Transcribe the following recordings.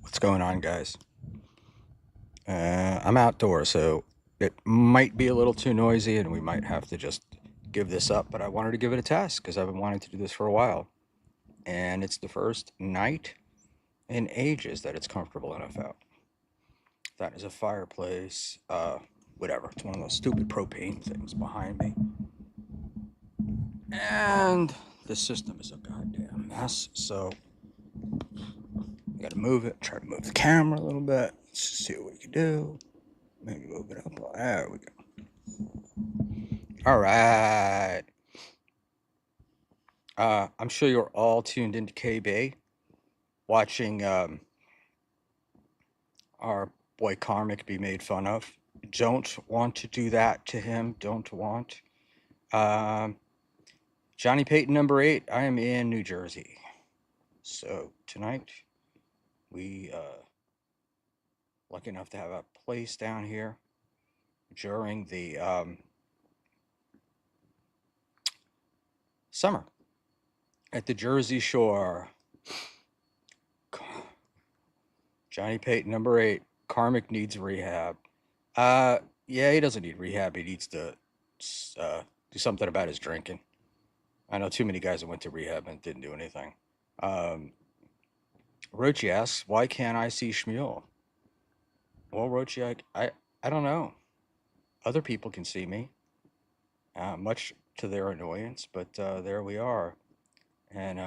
What's going on, guys? I'm outdoors, so it might be a little too noisy, and we might have to just give this up. But I wanted to give it a test because I've been wanting to do this for a while, and it's the first night in ages that it's comfortable enough out. That is a fireplace. Whatever. It's one of those stupid propane things behind me, and the system is a goddamn mess. So I got to move it. Try to move the camera a little bit. Let's see what we can do. Maybe move it up. There we go. All right. I'm sure you're all tuned into KB, watching our boy Karmic be made fun of. Don't want to do that to him. Don't want. Um, Johnny Payton, number 8. I am in New Jersey. So tonight, we lucky enough to have a place down here during the summer at the Jersey Shore. Johnny Payton, number 8. Karmic needs rehab. Yeah, he doesn't need rehab. He needs to do something about his drinking. I know too many guys that went to rehab and didn't do anything. Um, Rochi asks, why can't I see Schmuel? Well, Rochi, I don't know. Other people can see me, much to their annoyance, but there we are. And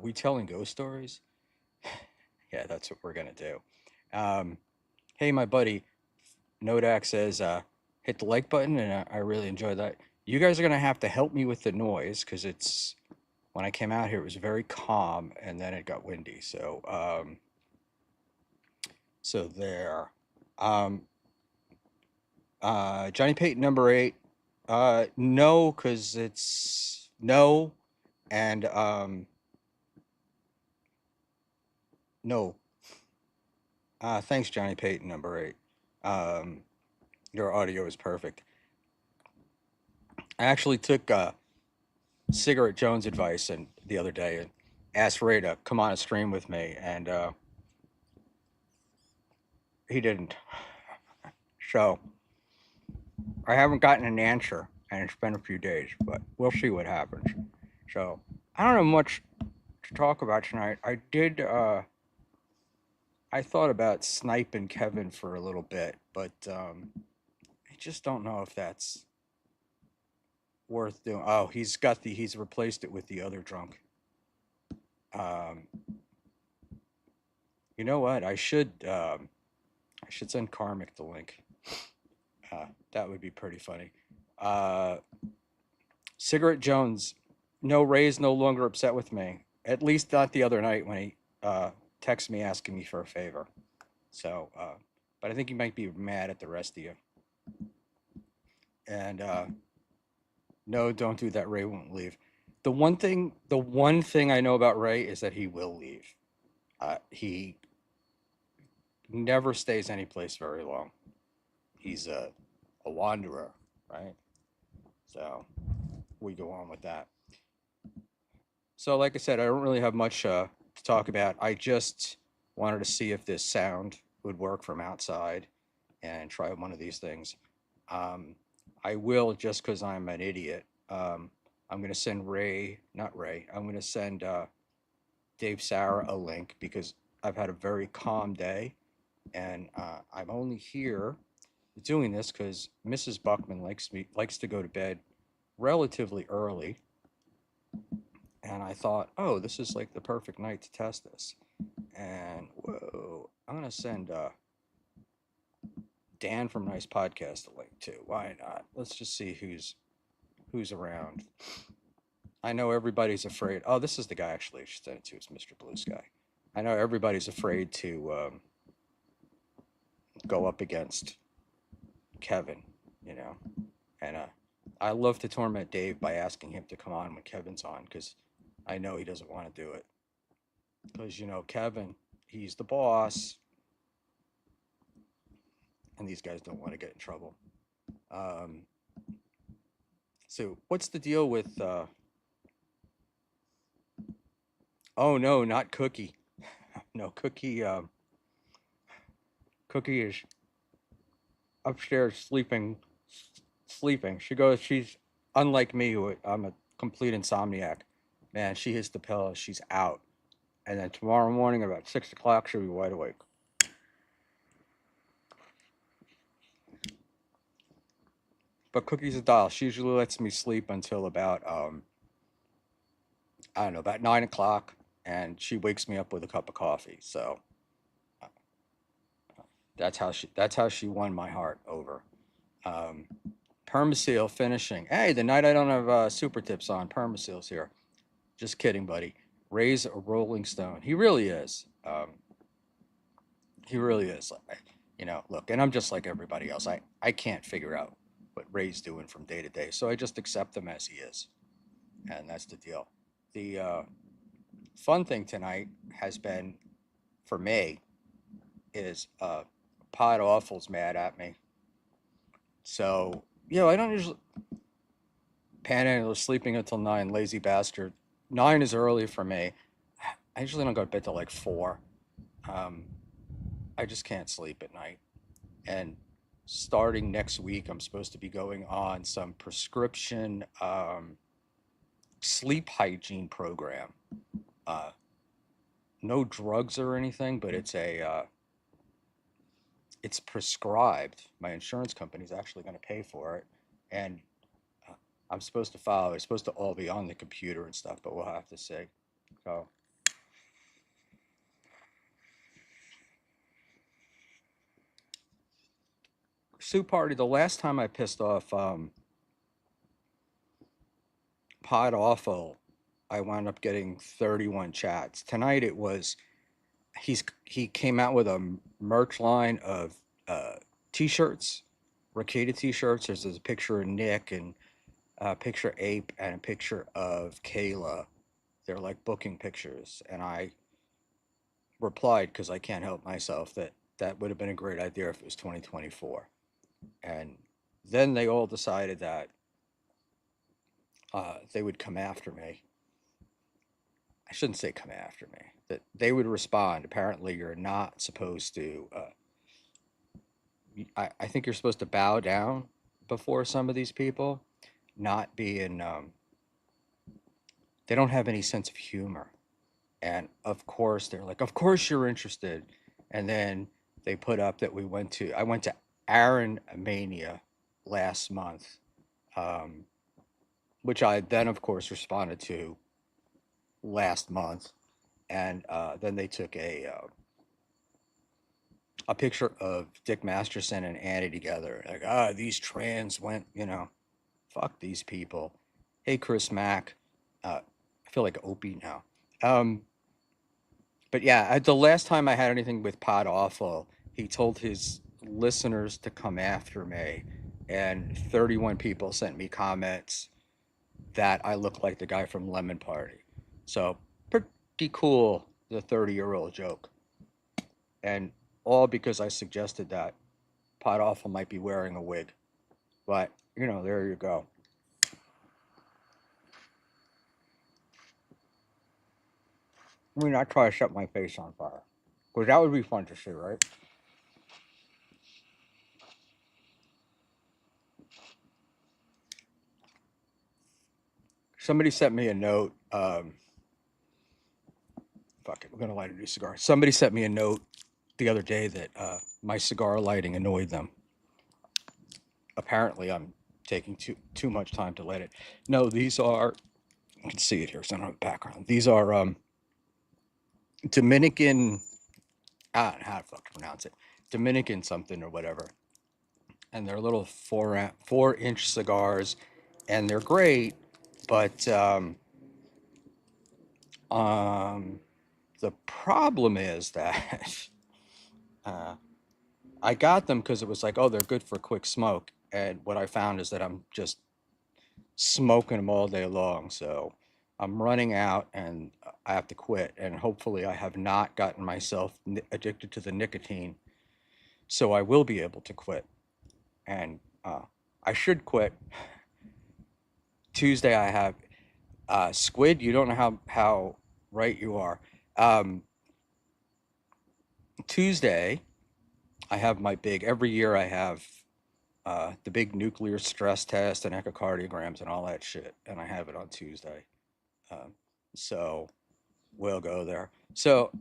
we telling ghost stories? Yeah, that's what we're going to do. Um, hey, my buddy, Nodak says, hit the like button, and I really enjoyed that. You guys are going to have to help me with the noise because it's when I came out here, it was very calm, and then it got windy. So there. Um, Johnny Payton, number 8. No, because it's no, and no. Thanks, Johnny Payton, number 8. Um, your audio is perfect. I actually took Cigarette Jones' advice and the other day and asked Ray to come on a stream with me, and he didn't. So I haven't gotten an answer, and it's been a few days, but we'll see what happens. So I don't have much to talk about tonight. I thought about sniping Kevin for a little bit, but I just don't know if that's worth doing. Oh, he's replaced it with the other drunk. Um, you know what? I should send Karmic the link. That would be pretty funny. Uh, Cigarette Jones, no, Ray's no longer upset with me. At least not the other night when he texted me asking me for a favor. So, but I think he might be mad at the rest of you. And no, don't do that. Ray won't leave. The one thing I know about Ray is that he will leave. He never stays any place very long. He's a wanderer, right? So we go on with that. So, like I said, I don't really have much to talk about. I just wanted to see if this sound would work from outside and try one of these things. Um, I will just because I'm an idiot. I'm going to send Ray, not Ray, I'm going to send Dave Sarah a link because I've had a very calm day and I'm only here doing this because Mrs. Buckman likes to go to bed relatively early, and I thought, oh, this is like the perfect night to test this. And whoa, I'm gonna send Dan from Nice Podcast a link too. Why not? Let's just see who's around. I know everybody's afraid. Oh, this is the guy actually I should send it to. It's Mr. Blue Sky. I know everybody's afraid to go up against Kevin, you know, and I love to torment Dave by asking him to come on when Kevin's on because I know he doesn't want to do it because Kevin, he's the boss, and these guys don't want to get in trouble. Um, so what's the deal with Oh no, not Cookie. No, Cookie. Cookie is upstairs sleeping. Sleeping. She goes. She's unlike me. I'm a complete insomniac. Man, she hits the pillow. She's out. And then tomorrow morning about 6 o'clock, she'll be wide awake. But Cookie's a doll. She usually lets me sleep until about I don't know, about 9 o'clock, and she wakes me up with a cup of coffee. So that's how she won my heart over. Um, Permaseal finishing. Hey, the night I don't have super tips on, Permaseal's here. Just kidding, buddy. Ray's a Rolling Stone. He really is. He really is. Look, and I'm just like everybody else. I can't figure out what Ray's doing from day to day, so I just accept him as he is, and that's the deal. The fun thing tonight has been for me is Pod Awful's mad at me. So I don't usually Panhandle sleeping until 9, lazy bastard. 9 is early for me. I usually don't go to bed till like 4. Um, I just can't sleep at night. And starting next week, I'm supposed to be going on some prescription sleep hygiene program. Uh, no drugs or anything, but it's prescribed. My insurance company is actually going to pay for it, and uh, I'm supposed to follow. It's supposed to all be on the computer and stuff, but we'll have to see. So, Sue Party. The last time I pissed off Pod Awful, I wound up getting 31 chats. Tonight it was he came out with a merch line of uh, t-shirts, Ricada t-shirts. There's a picture of Nick and a picture of Ape and a picture of Kayla. They're like booking pictures, and I replied because I can't help myself that that would have been a great idea if it was 2024. And then they all decided that they would come after me. I shouldn't say come after me. That they would respond. Apparently, you're not supposed to. I think you're supposed to bow down before some of these people, not being. They don't have any sense of humor, and of course they're like, "Of course you're interested," and then they put up that we went to. I went to Aaron Mania last month, um, which I then of course responded to last month, and then they took a picture of Dick Masterson and Annie together. Like, these trans went, fuck these people. Hey, Chris Mack. I feel like Opie now. Um, but yeah, the last time I had anything with Pod Awful, he told his listeners to come after me, and 31 people sent me comments that I look like the guy from Lemon Party. So pretty cool, the 30-year-old joke. And all because I suggested that Pod Awful might be wearing a wig. But, there you go. I mean, I try to set my face on fire. Because that would be fun to see, right? Somebody sent me a note. Fuck it, we're going to light a new cigar. Somebody sent me a note the other day that my cigar lighting annoyed them. Apparently, I'm taking too much time to light it. No, these are, you can see it here, so I don't have a background. These are Dominican, I don't know how to fucking pronounce it. Dominican something or whatever. And they're little 4-inch cigars, and they're great, but um, the problem is that uh, I got them because it was like, oh, they're good for quick smoke. And what I found is that I'm just smoking them all day long. So I'm running out and I have to quit. And hopefully, I have not gotten myself addicted to the nicotine. So I will be able to quit. And I should quit. Tuesday, I have Squid. You don't know how Right, you are. Um, Tuesday, I have my big, every year I have the big nuclear stress test and echocardiograms and all that shit. And I have it on Tuesday. Um, so we'll go there. So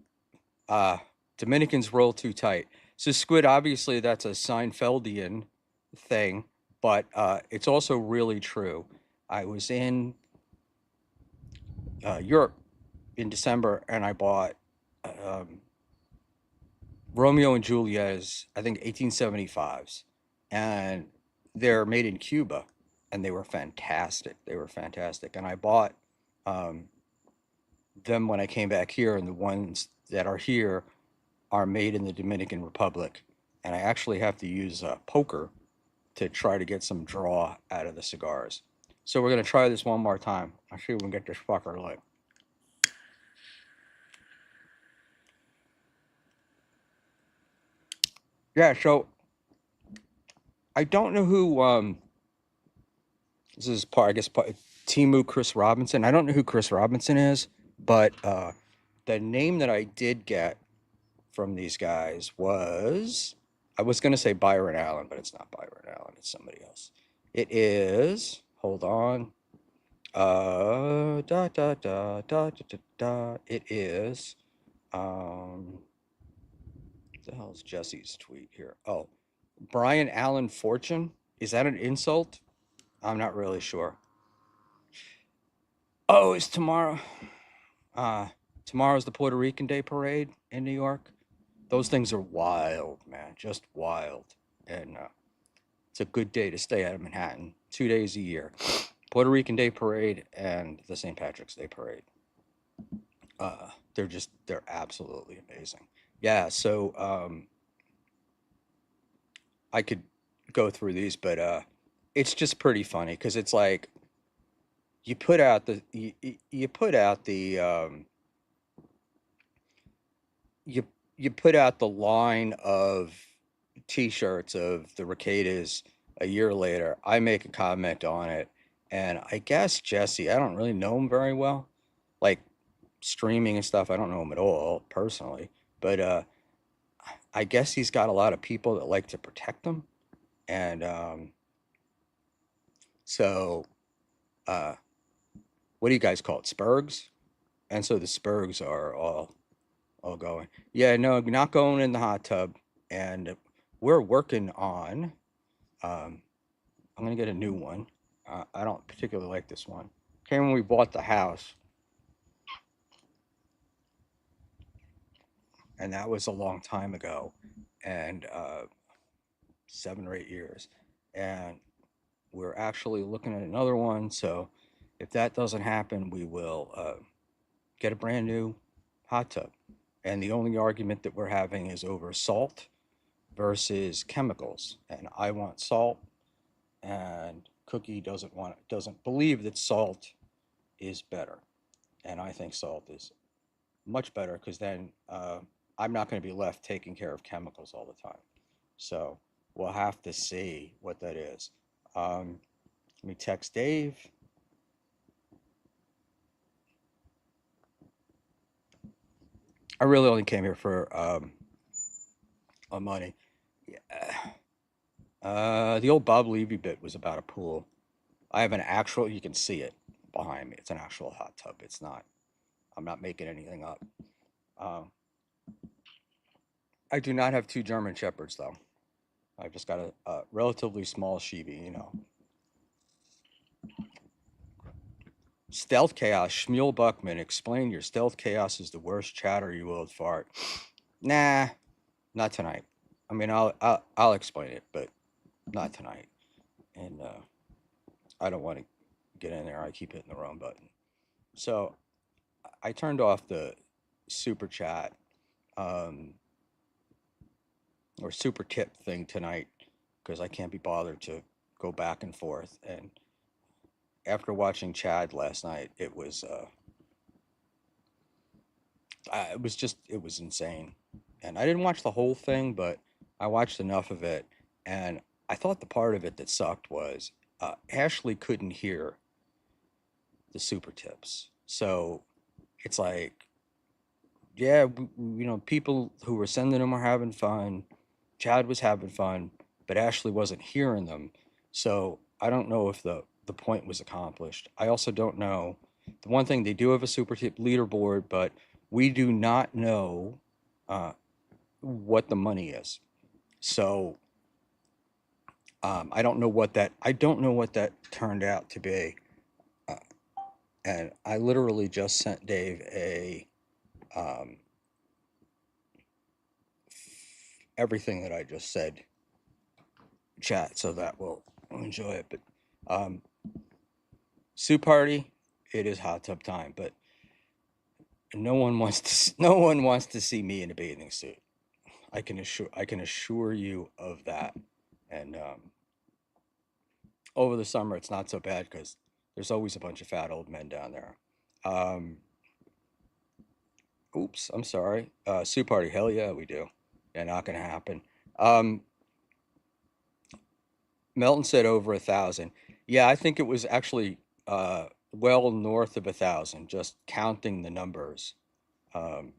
uh, Dominicans roll too tight. So Squid, obviously, that's a Seinfeldian thing, but it's also really true. I was in Europe in December and I bought um, Romeo and Juliet's, I think 1875s, and they're made in Cuba, and they were fantastic. They were fantastic, and I bought um, them when I came back here, and the ones that are here are made in the Dominican Republic, and I actually have to use a poker to try to get some draw out of the cigars. So we're gonna try this one more time. I'll see if we can get this fucker lit. Yeah. So I don't know who this is part, I guess, Timu Chris Robinson. I don't know who Chris Robinson is, but the name that I did get from these guys was, I was going to say Byron Allen, but it's not Byron Allen. It's somebody else. It is, hold on. Da, da, da, da, da, da, da. It is, what the hell is Jesse's tweet here? Oh, Brian Allen Fortune. Is that an insult? I'm not really sure. Oh, it's tomorrow. Uh, Tomorrow's the Puerto Rican Day Parade in New York. Those things are wild, man, just wild. And it's a good day to stay out of Manhattan. 2 days a year, Puerto Rican Day Parade and the St. Patrick's Day Parade. They're absolutely amazing. Yeah, so I could go through these, but it's just pretty funny because it's like you put out the you you put out the line of T-shirts of the Ricadas a year later. I make a comment on it, and I guess Jesse, I don't really know him very well, like streaming and stuff. I don't know him at all personally, but I guess he's got a lot of people that like to protect him, and so uh, what do you guys call it, Spurgs? And so the Spurgs are all going. Yeah, no, not going in the hot tub, and we're working on. Um, I'm gonna get a new one. I don't particularly like this one. Came when we bought the house, and that was a long time ago, and 7 or 8 years. And we're actually looking at another one. So if that doesn't happen, we will get a brand new hot tub. And the only argument that we're having is over salt versus chemicals. And I want salt, and Cookie doesn't believe that salt is better. And I think salt is much better because then I'm not going to be left taking care of chemicals all the time. So we'll have to see what that is. Let me text Dave. I really only came here for money. Yeah. The old Bob Levy bit was about a pool. I have an actual, you can see it behind me. It's an actual hot tub. It's not, I'm not making anything up. Um, I do not have two German Shepherds, though. I've just got a relatively small Shibi, you know. Stealth Chaos, Schmuel Buckman, explain your Stealth Chaos is the worst chatter you will fart. Nah, not tonight. I mean, I'll explain it, but not tonight. And I don't want to get in there. I keep hitting the wrong button. So I turned off the super chat um, or super tip thing tonight because I can't be bothered to go back and forth. And after watching Chad last night, it was insane. And I didn't watch the whole thing, but I watched enough of it. And I thought the part of it that sucked was Ashley couldn't hear the super tips. So it's like, yeah, people who were sending them were having fun. Chad was having fun, but Ashley wasn't hearing them. So I don't know if the point was accomplished. I also don't know. The one thing, they do have a super tip leaderboard, but we do not know uh, what the money is. So I don't know what that. I don't know what that turned out to be. Uh, and I literally just sent Dave a um, everything that I just said chat, so that we'll enjoy it. But um, soup party, it is hot tub time, but no one wants to see me in a bathing suit. I can assure you of that. And over the summer, it's not so bad because there's always a bunch of fat old men down there. Um, Oops, I'm sorry. Soup party, hell yeah, we do. Yeah, not gonna happen. Um, Melton said over 1,000. Yeah, I think it was actually well north of 1,000, just counting the numbers. Um,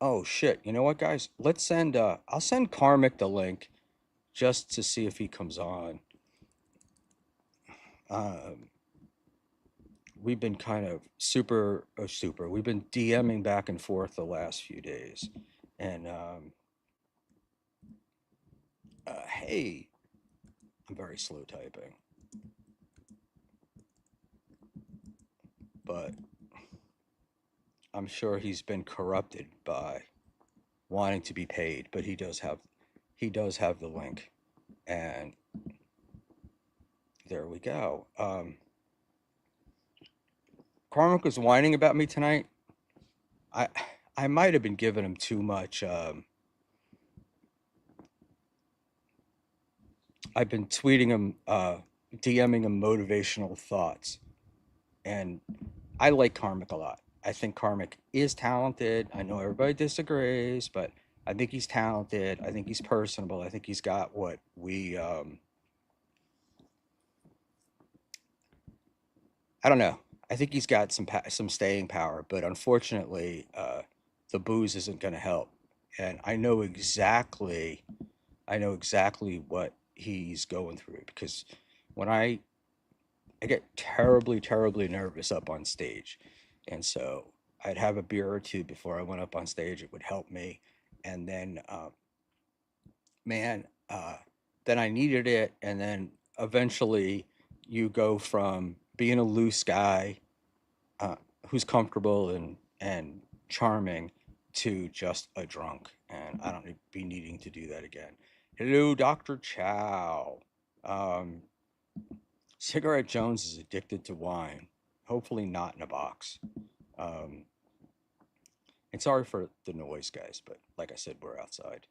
oh shit! You know what, guys? Let's send. I'll send Karmic the link just to see if he comes on. Um, we've been kind of super. We've been DMing back and forth the last few days, and hey, I'm very slow typing, but I'm sure he's been corrupted by wanting to be paid. But he does have the link, and there we go. Carmick was whining about me tonight. I I might have been giving him too much. I've been tweeting him, DMing him motivational thoughts, and I like Karmic a lot. I think Karmic is talented. I know everybody disagrees, but I think he's talented. I think he's personable. I think he's got what we. I don't know. I think he's got some staying power, but unfortunately, the booze isn't going to help. And I know exactly what he's going through because when I get terribly nervous up on stage. And so I'd have a beer or two before I went up on stage. It would help me. And then, man, then I needed it. And then eventually you go from being a loose guy uh, who's comfortable and charming to just a drunk. And I don't be needing to do that again. Hello, Dr. Chow. Um, Cigarette Jones is addicted to wine. Hopefully not in a box. Um, and sorry for the noise, guys, but like I said, we're outside.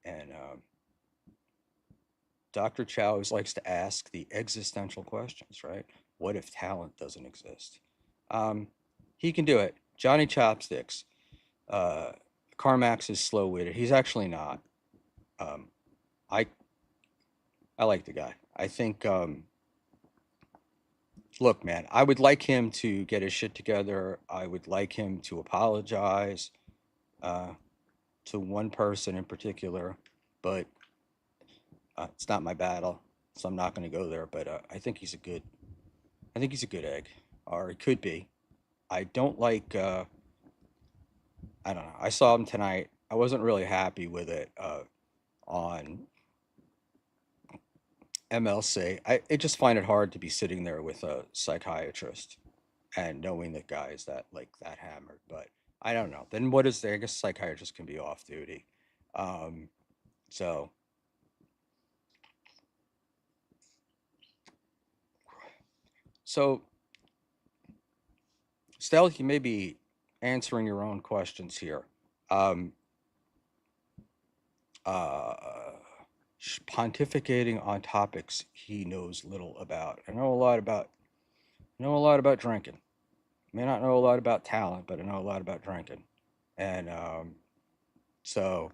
And Dr. Chow always likes to ask the existential questions, right? What if talent doesn't exist? Um, he can do it. Johnny Chopsticks. Uh, Carmax is slow witted. He's actually not. Um, I I like the guy. I think look, man, I would like him to get his shit together. I would like him to apologize uh, to one person in particular, but it's not my battle, so I'm not going to go there. But I think he's a good egg, or he could be. I don't like. I don't know. I saw him tonight. I wasn't really happy with it on MLC. I just find it hard to be sitting there with a psychiatrist and knowing that guys that like that hammered. But I don't know. Then what is there? I guess psychiatrists can be off duty. Um, so so Stell, you may be answering your own questions here. Um, uh, Pontificating on topics he knows little about. I know a lot about drinking. May not know a lot about talent, but I know a lot about drinking. And so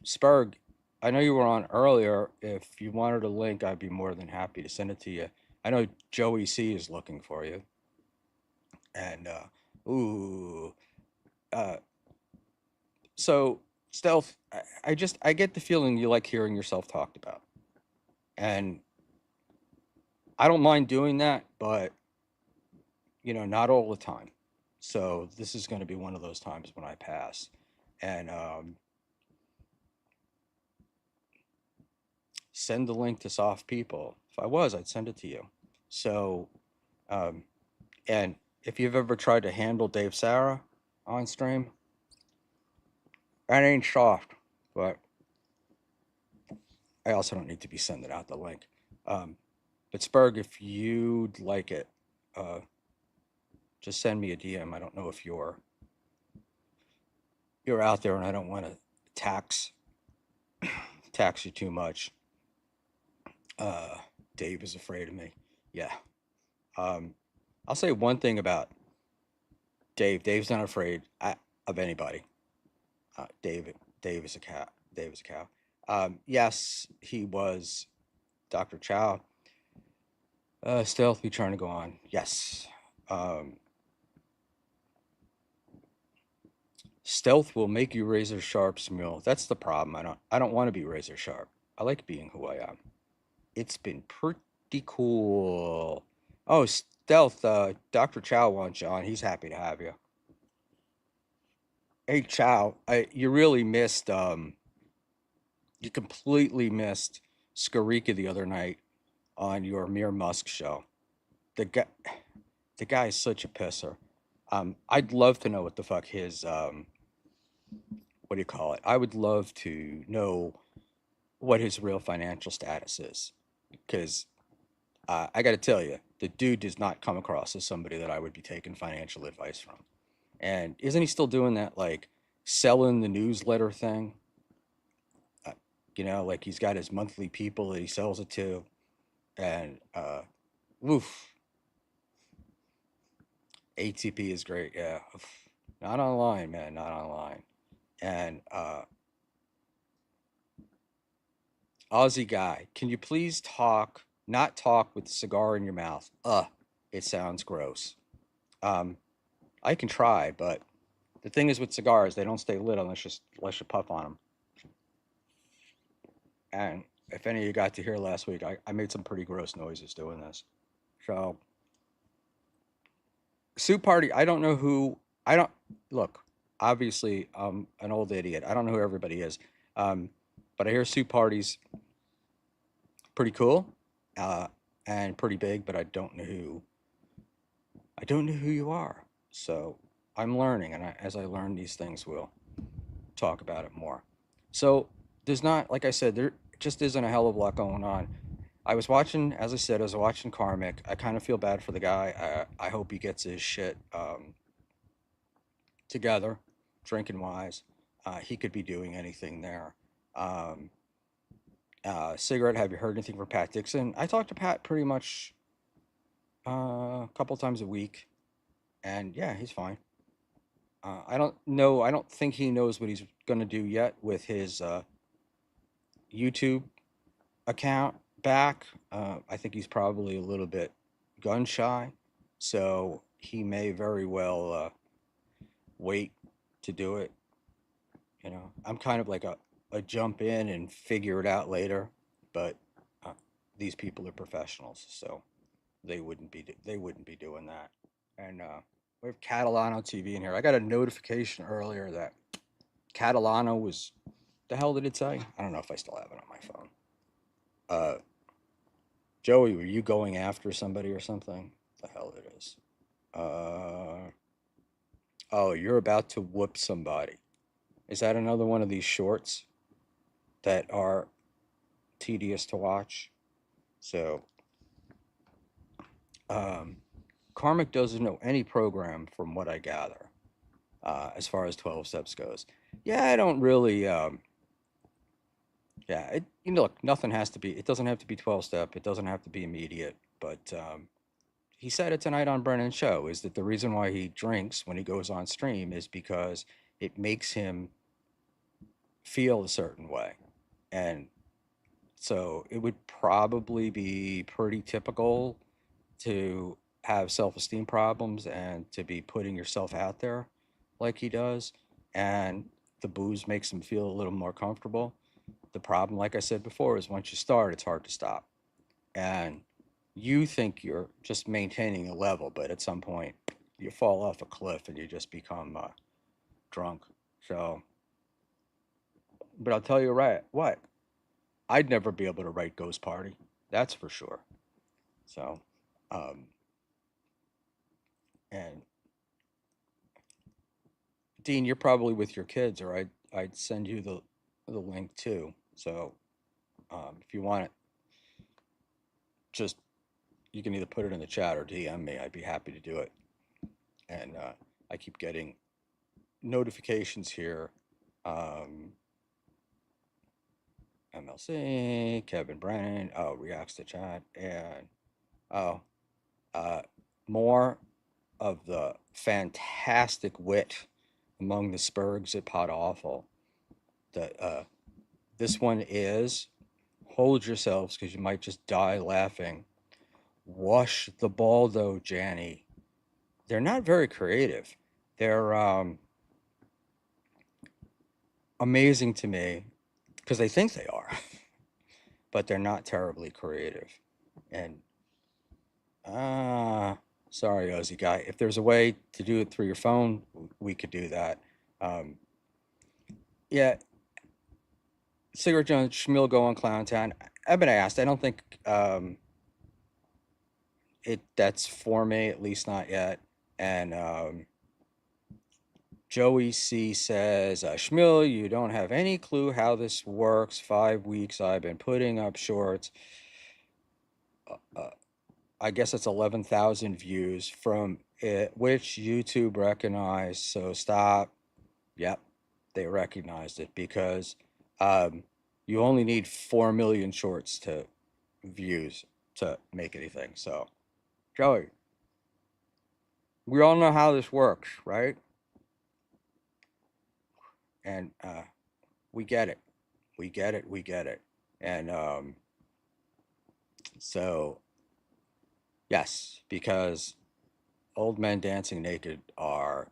Spurg, I know you were on earlier. If you wanted a link, I'd be more than happy to send it to you. I know Joey C is looking for you, And ooh, uh, so stealth. I get the feeling you like hearing yourself talked about, and I don't mind doing that, but not all the time. So this is going to be one of those times when I pass, and send the link to soft people. If I was, I'd send it to you. So, um, and if you've ever tried to handle Dave Sarah on stream, that ain't soft. But I also don't need to be sending out the link. Um, but Spurg, if you'd like it, uh, just send me a DM. I don't know if you're out there, and I don't want to tax tax you too much. Uh, Dave is afraid of me. Yeah. Um, I'll say one thing about Dave. Dave's not afraid of anybody. Dave. Dave is a cow. Dave is a cow. Yes, he was Dr. Chow. Stealth be trying to go on. Yes. Um, Stealth will make you razor sharp, Schmuel. That's the problem. I don't want to be razor sharp. I like being who I am. It's been pretty cool. Oh, Stealth, Dr. Chow wants you on. He's happy to have you. Hey Chow, you really missed you completely missed Skarika the other night on your Mere Musk show. The guy the guy is such a pisser. I'd love to know what the fuck his what do you call it? I would love to know what his real financial status is, because I got to tell you, the dude does not come across as somebody that I would be taking financial advice from. And isn't he still doing that, like selling the newsletter thing? Uh, like he's got his monthly people that he sells it to, and woof, ATP is great. Yeah, not online, man, not online. And Aussie guy, can you please not talk with a cigar in your mouth? It sounds gross. Um, I can try, but the thing is with cigars, they don't stay lit unless you puff on them. And if any of you got to hear last week, I made some pretty gross noises doing this. So, Soup Party, I don't know who, I don't, look, obviously, I'm an old idiot. I don't know who everybody is. Um, but I hear Soup Party's pretty cool uh, and pretty big, but I don't know who you are. So I'm learning, and as I learn these things, we'll talk about it more. So there's not, like I said, there just isn't a hell of a lot going on. I was watching, as I said, I was watching Karmic. I kind of feel bad for the guy. I hope he gets his shit together, drinking wise. He could be doing anything there. Um, Cigarette, have you heard anything from Pat Dixon? I talk to Pat pretty much a couple times a week, and yeah, he's fine. I don't know. I don't think he knows what he's going to do yet with his YouTube account back. I think he's probably a little bit gun shy, so he may very well wait to do it. I'm kind of like a jump in and figure it out later, but uh, these people are professionals, so they wouldn't be doing that. And we have Catalano TV in here. I got a notification earlier that Catalano was, the hell did it say? I don't know if I still have it on my phone. Uh, Joey, were you going after somebody or something? The hell it is. Uh, oh, you're about to whoop somebody. Is that another one of these shorts that are tedious to watch? So, um, Karmic doesn't know any program from what I gather, as far as 12 steps goes. Yeah, I don't really, yeah, look, nothing has to be, it doesn't have to be 12 step, it doesn't have to be immediate, but he said it tonight on Brennan's show, is that the reason why he drinks when he goes on stream is because it makes him feel a certain way. And so it would probably be pretty typical to have self-esteem problems and to be putting yourself out there like he does, and the booze makes him feel a little more comfortable. The problem, like I said before, is once you start, it's hard to stop. And you think you're just maintaining a level, but at some point you fall off a cliff and you just become drunk. So, but I'll tell you right, what? I'd never be able to write Ghost Party. That's for sure. So, um, and Dean, you're probably with your kids, or I'd send you the link too. So, if you want it, just you can either put it in the chat or DM me. I'd be happy to do it. And I keep getting notifications here. Um, MLC, Kevin Brennan. Oh, reacts to chat, and oh, uh, more of the fantastic wit among the Spurgs at Pot Awful. That this one is hold yourselves because you might just die laughing. Wash the ball though, Janny. They're not very creative. They're amazing to me because they think they are, but they're not terribly creative. And ah, sorry, Ozzy guy. If there's a way to do it through your phone, we could do that. Um, yeah, Cigarette Jones, Schmuel go on Clown Town. I've been asked. I don't think that's for me, at least not yet. And Joey C says, Schmiel, you don't have any clue how this works. 5 weeks I've been putting up shorts. Uh, I guess it's 11,000 views from it, which YouTube recognized. So stop. Yep, they recognized it because um, you only need 4 million shorts to views to make anything. So, Joey, we all know how this works, right? And we get it. We get it. We get it. And so, yes, because old men dancing naked are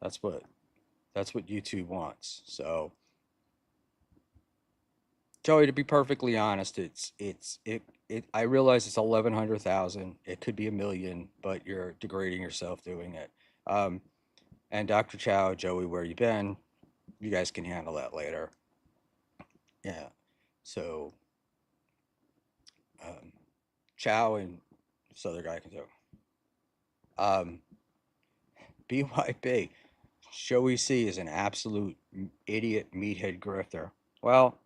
that's what that's what YouTube wants. So, Joey, to be perfectly honest, I realize it's 1100,000. It could be a million, but you're degrading yourself doing it. Um, and Dr. Chow, Joey, where you been? You guys can handle that later. Yeah. So, um, Chow and this other guy can do. Um, BYB, Joey C is an absolute idiot meathead grifter. Well,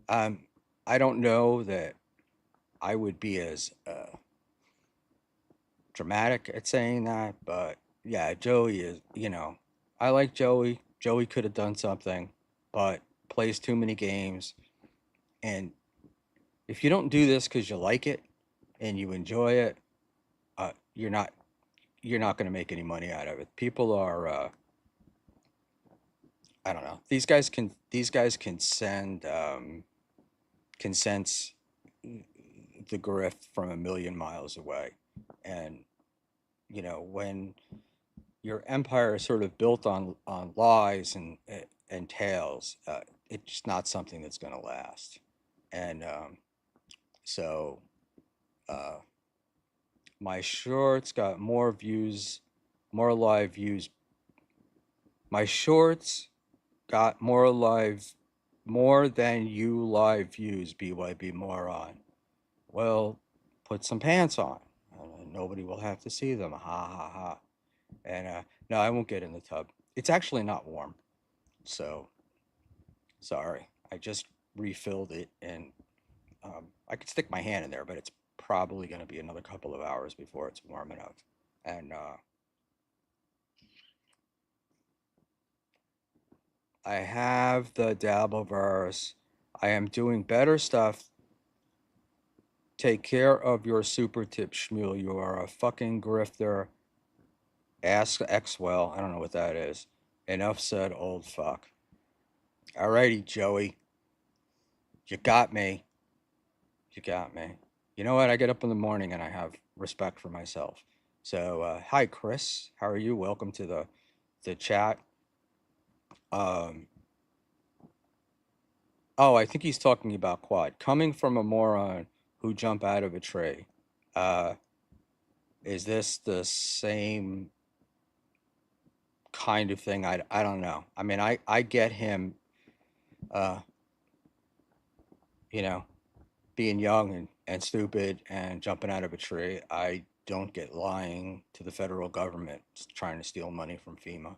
um, I don't know that I would be as dramatic at saying that, but yeah, Joey is, I like Joey. Joey could have done something, but plays too many games. And if you don't do this because you like it and you enjoy it, uh, you're not you're not going to make any money out of it. People are, I don't know. These guys can send can sense the grift from a million miles away, and when your empire is sort of built on lies and tales. It's not something that's going to last. And so uh, my shorts got more views, more live views. My shorts got more than you live views. BYB moron. Well, put some pants on. Nobody will have to see them. Ha ha ha. And no, I won't get in the tub. It's actually not warm. So sorry. I just refilled it and I could stick my hand in there, but it's probably going to be another couple of hours before it's warm enough. And I have the Dabbleverse. I am doing better stuff. Take care of your super tip, Schmuel. You are a fucking grifter. Ask Xwell. I don't know what that is. Enough said, old fuck. Alrighty, Joey. You got me. You got me. You know what? I get up in the morning and I have respect for myself. So, hi, Chris. How are you? Welcome to the chat. Um, oh, I think he's talking about quad. Coming from a moron who jump out of a tree. Uh, is this the same kind of thing? I don't know. I mean, I get him, uh, you know, being young and stupid and jumping out of a tree. I don't get lying to the federal government trying to steal money from FEMA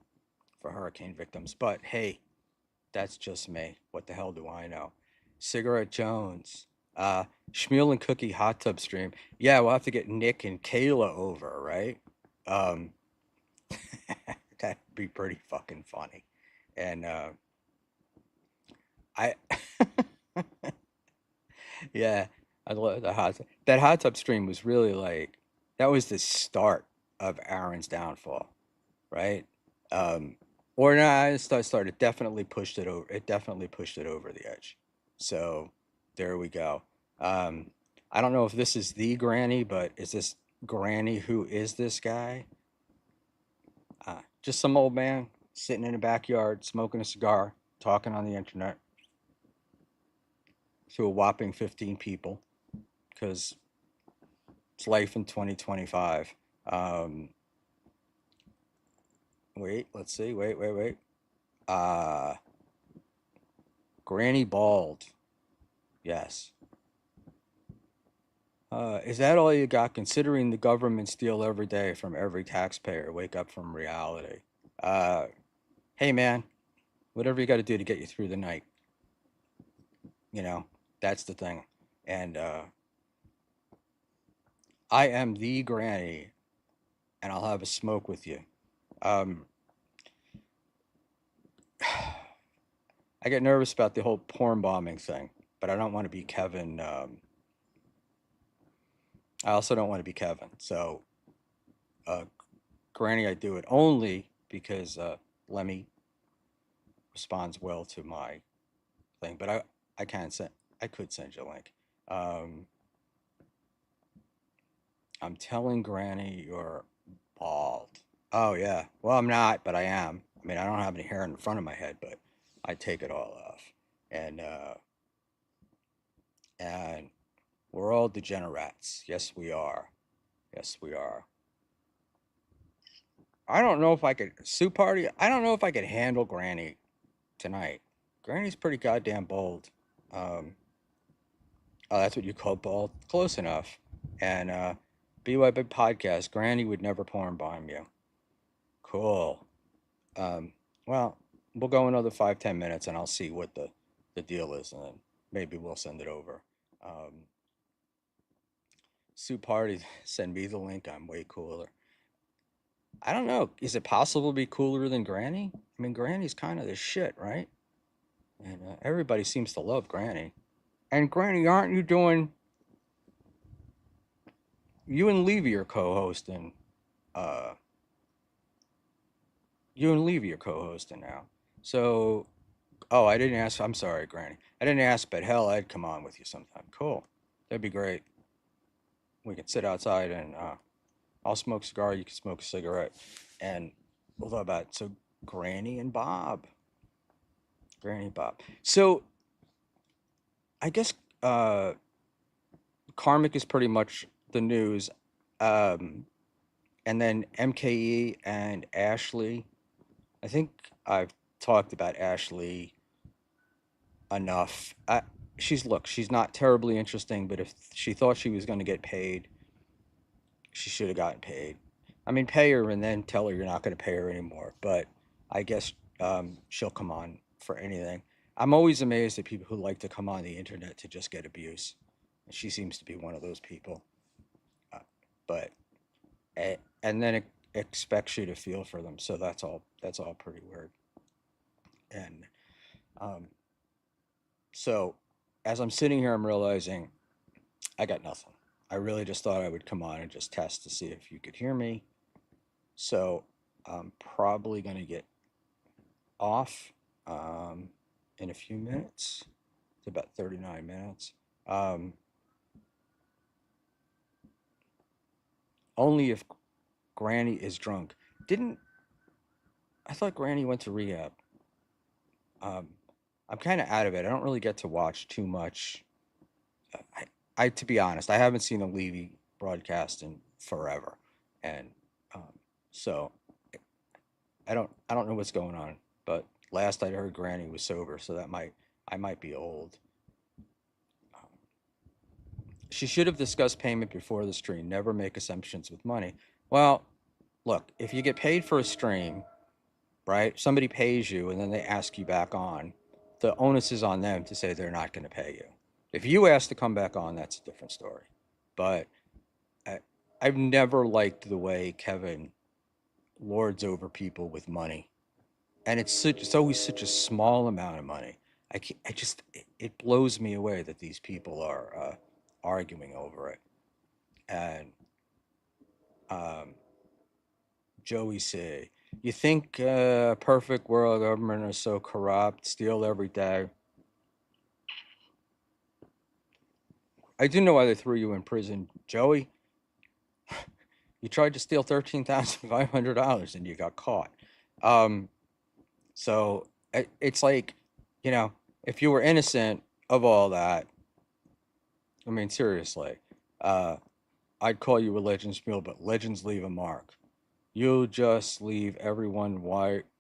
for hurricane victims. But hey, that's just me. What the hell do I know? Cigarette Jones, uh, Schmuel and Cookie hot tub stream. Yeah, we'll have to get Nick and Kayla over, right? Um, that'd be pretty fucking funny. And I, yeah, I love the that hot tub stream was really like that was the start of Aaron's downfall, right? Um, or not started definitely pushed it over. It definitely pushed it over the edge. So there we go. Um, I don't know if this is the granny, but is this granny who is this guy? Just some old man sitting in a backyard smoking a cigar, talking on the internet to a whopping 15 people because it's life in 2025. Um, wait, let's see. Wait. Uh, Granny Bald. Yes. Is that all you got? Considering the government steal every day from every taxpayer, wake up from reality. Uh, hey man, whatever you got to do to get you through the night, you know, that's the thing. And I am the granny, and I'll have a smoke with you. Um, I get nervous about the whole porn bombing thing, but I don't want to be Kevin. I also don't want to be Kevin. So, uh, granny, I do it only because Lemmy responds well to my thing, but I can't send. I could send you a link. Um, I'm telling Granny you're bald. Oh yeah. Well, I'm not, but I am. I mean, I don't have any hair in the front of my head, but I take it all off, and and we're all degenerates. Yes, we are. Yes, we are. I don't know if I could soup party. I don't know if I could handle Granny tonight. Granny's pretty goddamn bold. Um, Oh, that's what you call bald? Close enough. And BYB podcast, Granny would never porn bomb you. Cool. Um, well, we'll go another 5, 10 minutes and I'll see what the deal is and then maybe we'll send it over. Um, Sue Party, send me the link. I'm way cooler. I don't know. Is it possible to be cooler than Granny? I mean, Granny's kind of the shit, right? And everybody seems to love Granny. And Granny, aren't you doing? You and Levy are co-hosting uh, you and Levy are co-hosting now. So, oh, I didn't ask. I'm sorry, Granny. I didn't ask, but hell, I'd come on with you sometime. Cool. That'd be great. We could sit outside and I'll smoke a cigar. You can smoke a cigarette, and we'll talk about it. So, Granny and Bob. Granny Bob. So, I guess Karmic is pretty much the news, um, and then MKE and Ashley. I think I've talked about Ashley enough. She's not terribly interesting, but if she thought she was going to get paid, she should have gotten paid. I mean, pay her and then tell her you're not going to pay her anymore. But I guess she'll come on for anything. I'm always amazed at people who like to come on the internet to just get abuse. And she seems to be one of those people. Uh, but and then it expects you to feel for them. So that's all. That's all pretty weird. And um, so as I'm sitting here, I'm realizing I got nothing. I really just thought I would come on and just test to see if you could hear me. So I'm probably going to get off in a few minutes. It's about 39 minutes. Um, Only if Granny is drunk. Didn't I thought Granny went to rehab? Um, I'm kind of out of it. I don't really get to watch too much. To be honest, I haven't seen a Levy broadcast in forever, and um, so I don't know what's going on. But last I heard, Granny was sober, so I might be old. Um, she should have discussed payment before the stream. Never make assumptions with money. Well, look, if you get paid for a stream, right? Somebody pays you and then they ask you back on. The onus is on them to say they're not going to pay you. If you ask to come back on, that's a different story. But I, I've never liked the way Kevin lords over people with money, and it's always such a small amount of money. I just it blows me away that these people are arguing over it. And um, Joey say, "You think perfect world government are so corrupt, steal every day?" I do know why they threw you in prison, Joey. You tried to steal $13,500 and you got caught. Um, so it's like, you know, if you were innocent of all that, I mean, seriously, uh, I'd call you a legends mule, but legends leave a mark. You'll just leave everyone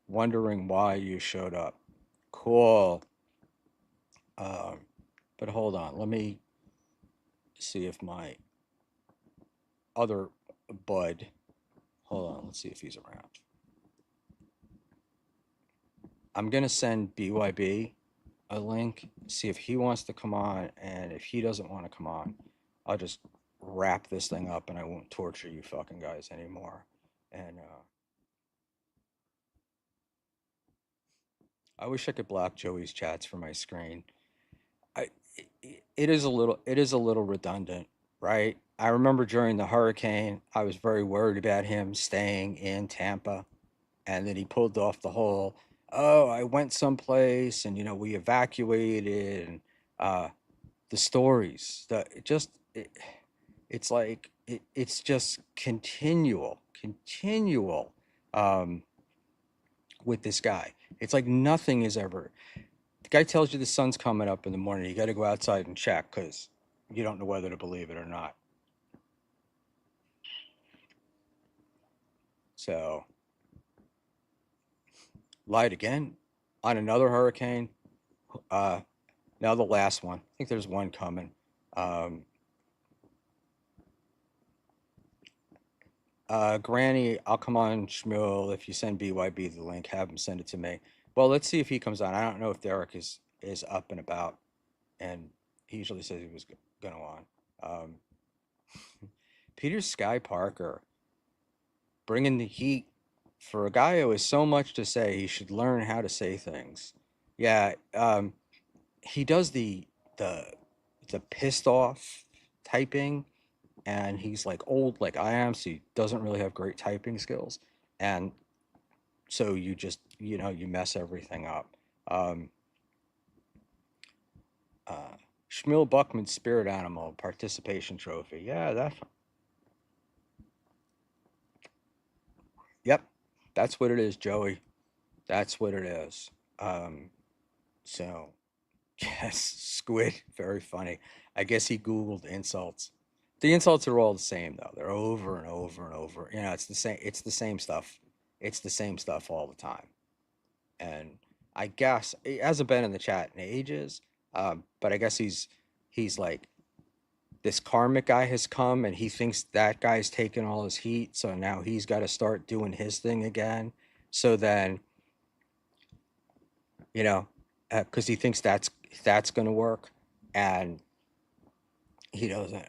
wondering why you showed up. Cool. Um, but hold on, let me see if my other bud. Hold on, let's see if he's around. I'm gonna send BYB a link, see if he wants to come on, and if he doesn't want to come on, I'll just wrap this thing up and I won't torture you fucking guys anymore. And I wish I could block Joey's chats from my screen. I it is a little redundant, right? I remember during the hurricane, I was very worried about him staying in Tampa, and then he pulled off the whole, "Oh, I went someplace and we evacuated," and uh the stories, it's like it's just continual um with this guy. It's like nothing is ever. The guy tells you the sun's coming up in the morning. You got to go outside and check because you don't know whether to believe it or not. So, lied again on another hurricane. Uh, Now the last one. I think there's one coming. Um, Granny, I'll come on Schmuel if you send BYB the link. Have him send it to me. Well, let's see if he comes on. I don't know if Derek is up and about, and he usually says he was going to on. Um, Peter Sky Parker bringing the heat for a guy who has so much to say. He should learn how to say things. Yeah, he does the the pissed off typing, and he's like old like I am, so he doesn't really have great typing skills, and so you just you mess everything up. Um, uh, Schmiel Buckman's spirit animal participation trophy. Yeah, yep, that's what it is, Joey. That's what it is. Um, so yes, squid, very funny. I guess he Googled insults. The insults are all the same though. They're over and over and over. It's the same. It's the same stuff. It's the same stuff all the time. And I guess he hasn't been in the chat in ages. But I guess he's like this karmic guy has come and he thinks that guy's taking all his heat, so now he's got to start doing his thing again. So then you know, because he thinks that's going to work, and he doesn't.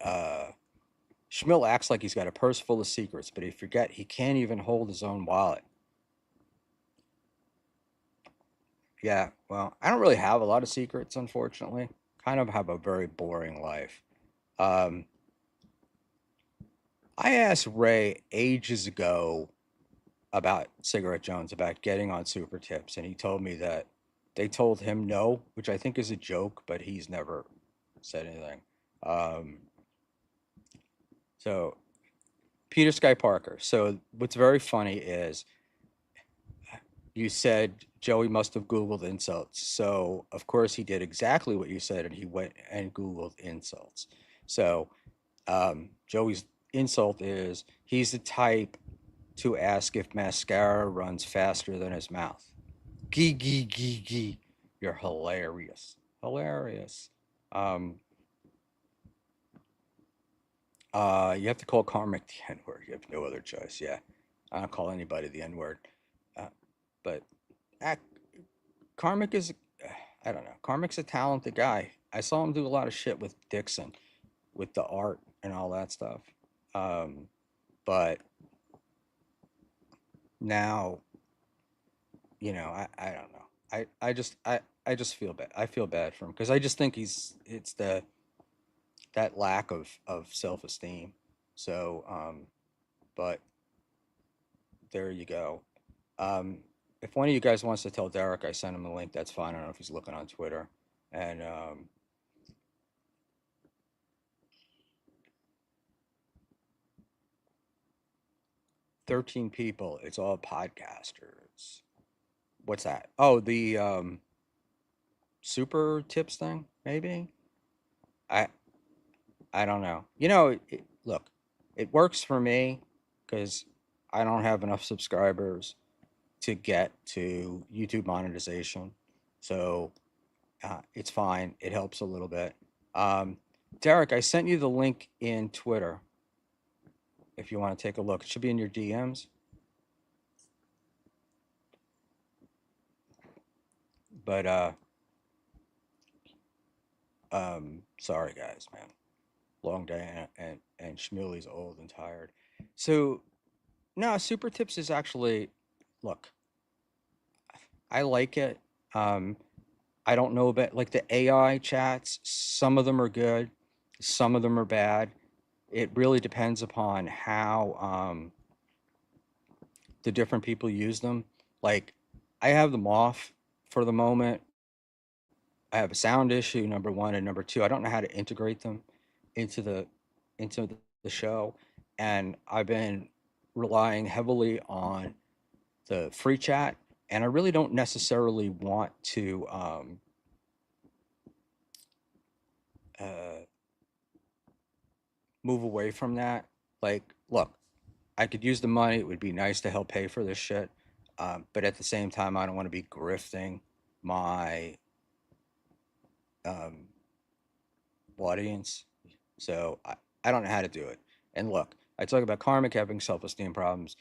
Schmill acts like he's got a purse full of secrets, but he forget he can't even hold his own wallet. Yeah, well, I don't really have a lot of secrets, unfortunately. Kind of have a very boring life. Um, I asked Ray ages ago about Cigarette Jones, about getting on Super Tips, and he told me that they told him no, which I think is a joke, but he's never said anything. Um, so Peter Sky Parker. So what's very funny is you said Joey must have Googled insults. So of course he did exactly what you said, and he went and Googled insults. So Joey's insult is he's the type to ask if mascara runs faster than his mouth. Gee gee gee gee. You're hilarious. Hilarious. Um, you have to call Carmick the N word. You have no other choice. Yeah, I don't call anybody the N word. Uh, but uh, Carmick is, I don't know. Carmick's a talented guy. I saw him do a lot of shit with Dixon, with the art and all that stuff. Um, but now, I don't know. I just feel bad. I feel bad for him because I just think it's that lack of self esteem. So, but there you go. Um, if one of you guys wants to tell Derek I sent him a link, that's fine. I don't know if he's looking on Twitter. And 13 people. It's all podcasters. What's that? Oh, the super tips thing, maybe. I I don't know. Look, it works for me because I don't have enough subscribers to get to YouTube monetization. So it's fine. It helps a little bit. Um, Derek, I sent you the link in Twitter if you want to take a look. It should be in your DMs. But sorry guys, man. Long day and Schmuel's old and tired. So no, Super Tips is actually look. I like it. Um, I don't know about like the AI chats. Some of them are good, some of them are bad. It really depends upon how the different people use them. Like, I have them off for the moment. I have a sound issue, number one, and number two, I don't know how to integrate them into the show, and I've been relying heavily on the free chat, and I really don't necessarily want to uh, move away from that. Like, look, I could use the money. It would be nice to help pay for this shit. But at the same time, I don't want to be grifting my um, audience. So I don't know how to do it. And look, I talk about karmic having self esteem problems.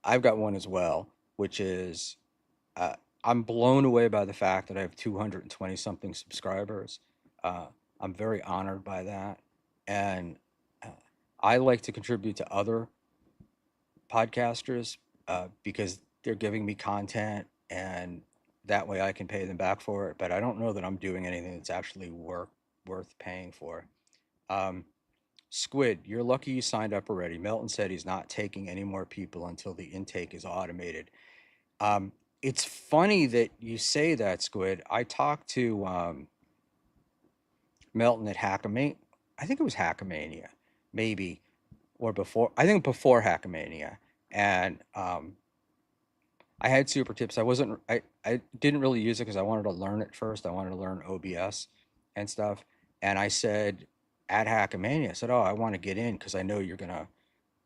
I've got one as well, which is uh, I'm blown away by the fact that I have 220 something subscribers. Uh, I'm very honored by that. And uh, I like to contribute to other podcasters because they're giving me content and that way I can pay them back for it. But I don't know that I'm doing anything that's actually worth paying for. Um, Squid, you're lucky you signed up already. Melton said he's not taking any more people until the intake is automated. Um, it's funny that you say that, Squid. I talked to Melton at Hackamania. I think it was Hackamania, maybe, or before. I think before Hackamania, and I had super tips. I didn't really use it because I wanted to learn it first. I wanted to learn OBS and stuff. And I said at Hackamania, I said, "Oh, I want to get in because I know you're gonna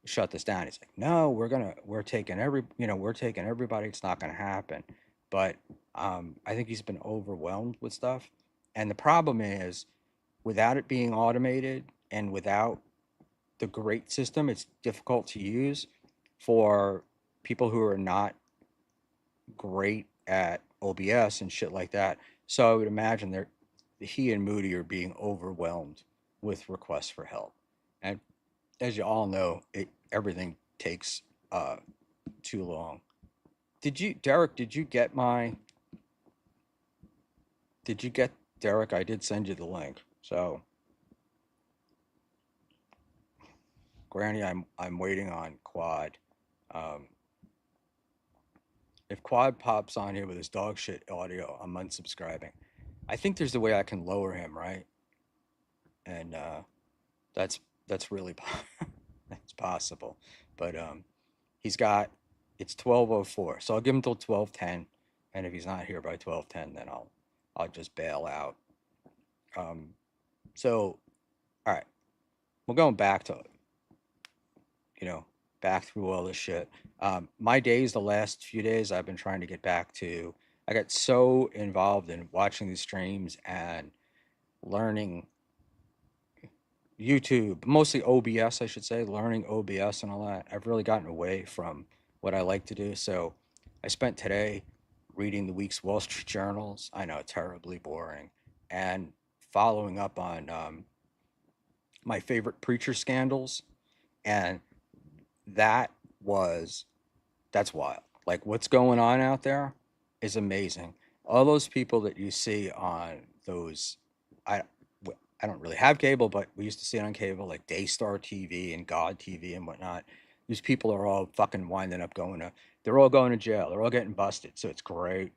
shut this down." He's like, "No, we're taking everybody. It's not gonna happen." But I think he's been overwhelmed with stuff. And the problem is, without it being automated and without the great system, it's difficult to use for people who are not great at OBS and shit like that. So I would imagine he and Moody are being overwhelmed with requests for help. And as you all know, everything takes uh, too long. Derek? Did you get Derek? I did send you the link. So, Granny, I'm waiting on Quad. Um, if Quad pops on here with his dog shit audio, I'm unsubscribing. I think there's a way I can lower him, right? And that's really It's possible, but he's got it's 12:04, so I'll give him till 12:10, and if he's not here by 12:10, then I'll just bail out. Um, so all right, we're going back to you know back through all this shit. My days, the last few days, I've been trying to get back to. I got so involved in watching these streams and learning YouTube, mostly OBS, I should say, learning OBS and all that. I've really gotten away from what I like to do. So I spent today reading the week's Wall Street Journals. I know, terribly boring. And following up on my favorite preacher scandals. And that was, that's wild. Like what's going on out there is amazing. All those people that you see on those, I, I don't really have cable, but we used to see it on cable, like Daystar TV and God TV and whatnot. These people are all fucking winding up going to, they're all going to jail. They're all getting busted. So it's great.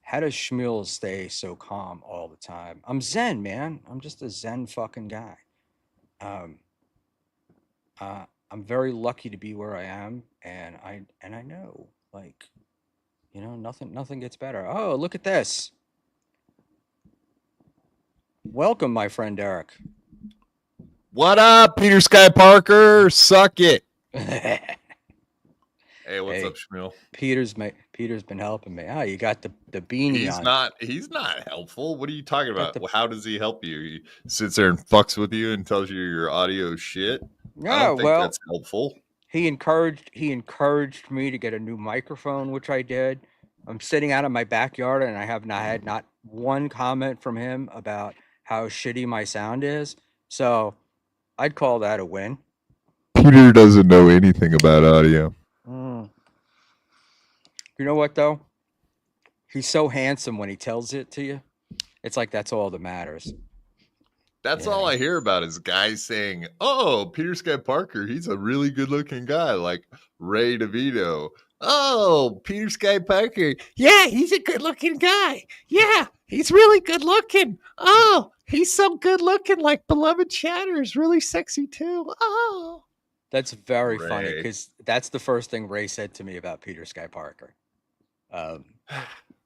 How does Schmuel stay so calm all the time? I'm Zen, man. I'm just a Zen fucking guy. Um, I'm very lucky to be where I am, and I know, like, nothing gets better. Oh, look at this. Welcome, my friend Eric. What up, Peter Sky Parker? Suck it. Hey, what's up, Schmuel? Peter's been helping me. Ah, you got the beanie He's on. not helpful. What are you talking about? The, How does he help you? He sits there and fucks with you and tells you your audio shit. I yeah, don't think well, that's helpful. he encouraged me to get a new microphone, which I did. I'm sitting out in my backyard, and I have not had not one comment from him about how shitty my sound is. So I'd call that a win. Peter doesn't know anything about audio. Mm. You know what though? He's so handsome when he tells it to you. It's like that's all that matters. That's all I hear about is guys saying, "Oh, Peter Sky Parker, he's a really good-looking guy," like Ray DeVito. "Oh, Peter Sky Parker, yeah, he's a good-looking guy. Yeah, he's really good-looking. Oh, he's so good-looking, like Beloved Chatter is really sexy too. Oh." That's very funny Ray. because that's the first thing Ray said to me about Peter Sky Parker.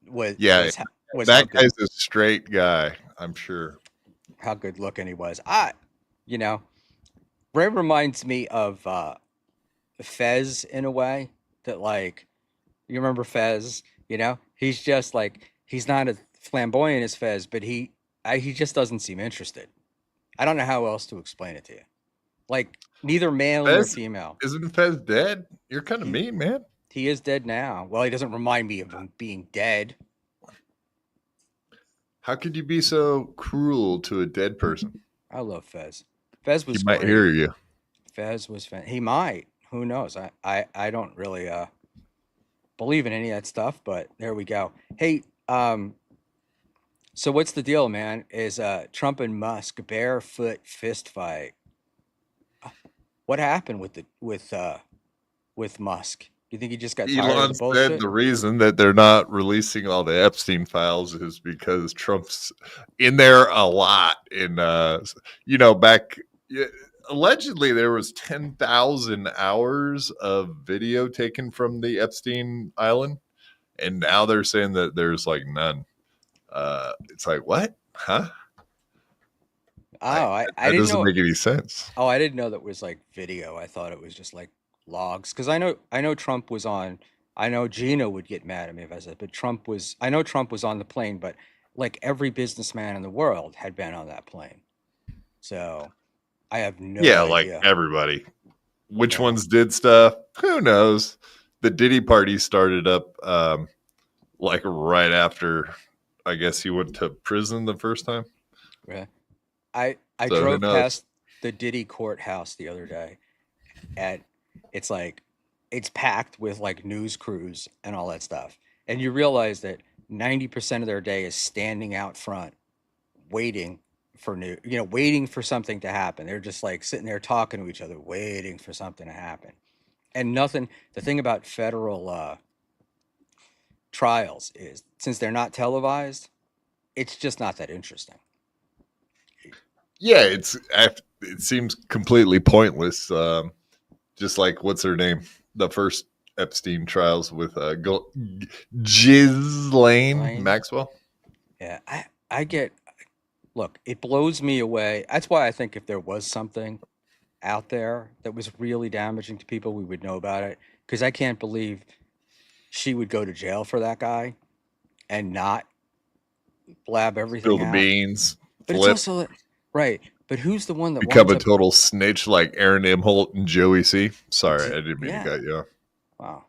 Was Yeah, was was how that good guy's a straight guy, I'm sure. looking he was. You know, Ray reminds me of Fez in a way that like you remember Fez. He's just like he's not as flamboyant as Fez, but he just doesn't seem interested. I don't know how else to explain it to you. Like neither male nor Fez, female. isn't Fez dead? You're kind of He mean, man. he is dead now. Well, he doesn't remind me of him being dead. How could you be so cruel to a dead person? I love Fez. Fez He was might hear great. you. Fez was he might. Who knows? I don't really believe in any of that stuff, but there we go. Hey, so what's the deal, man? Is Trump and Musk barefoot fist fight? What happened with Musk? You think he just got tired of Elon the said bullshit? the reason that they're not releasing all the Epstein files is because Trump's in there a lot. Back allegedly there was 10,000 hours of video taken from the Epstein Island, and now they're saying that there's like none. It's like what? Huh? Oh, I, I that didn't doesn't know. make any sense. Oh, I didn't know that was like video. I thought it was just like logs. Because I know Trump was on. I know Gina would get mad at me if I said, but Trump was. I know Trump was on the plane, but like every businessman in the world had been on that plane. So I have no Yeah, like idea. everybody. Which Yeah, ones did stuff? Who knows? The Diddy party started up like right after I guess he went to prison the first time. yeah. I So who drove knows? past the Diddy courthouse the other day, and it's like it's packed with like news crews and all that stuff, and you realize that 90% of their day is standing out front waiting for waiting for something to happen. They're just like sitting there talking to each other, waiting for something to happen. And nothing, the thing about federal trials is since they're not televised, it's just not that interesting. Yeah, it seems completely pointless. Just like what's her name, the first Epstein trials with Ghislaine Elaine. Maxwell. Yeah, I get. Look, it blows me away. That's why I think if there was something out there that was really damaging to people, we would know about it. Because I can't believe she would go to jail for that guy and not blab Spill everything the out. beans, But it's flip, also right. But who's the one that become winds a up? total snitch like Aaron M. Holt and Joey C. Sorry, I didn't mean to Yeah. cut you off. Wow.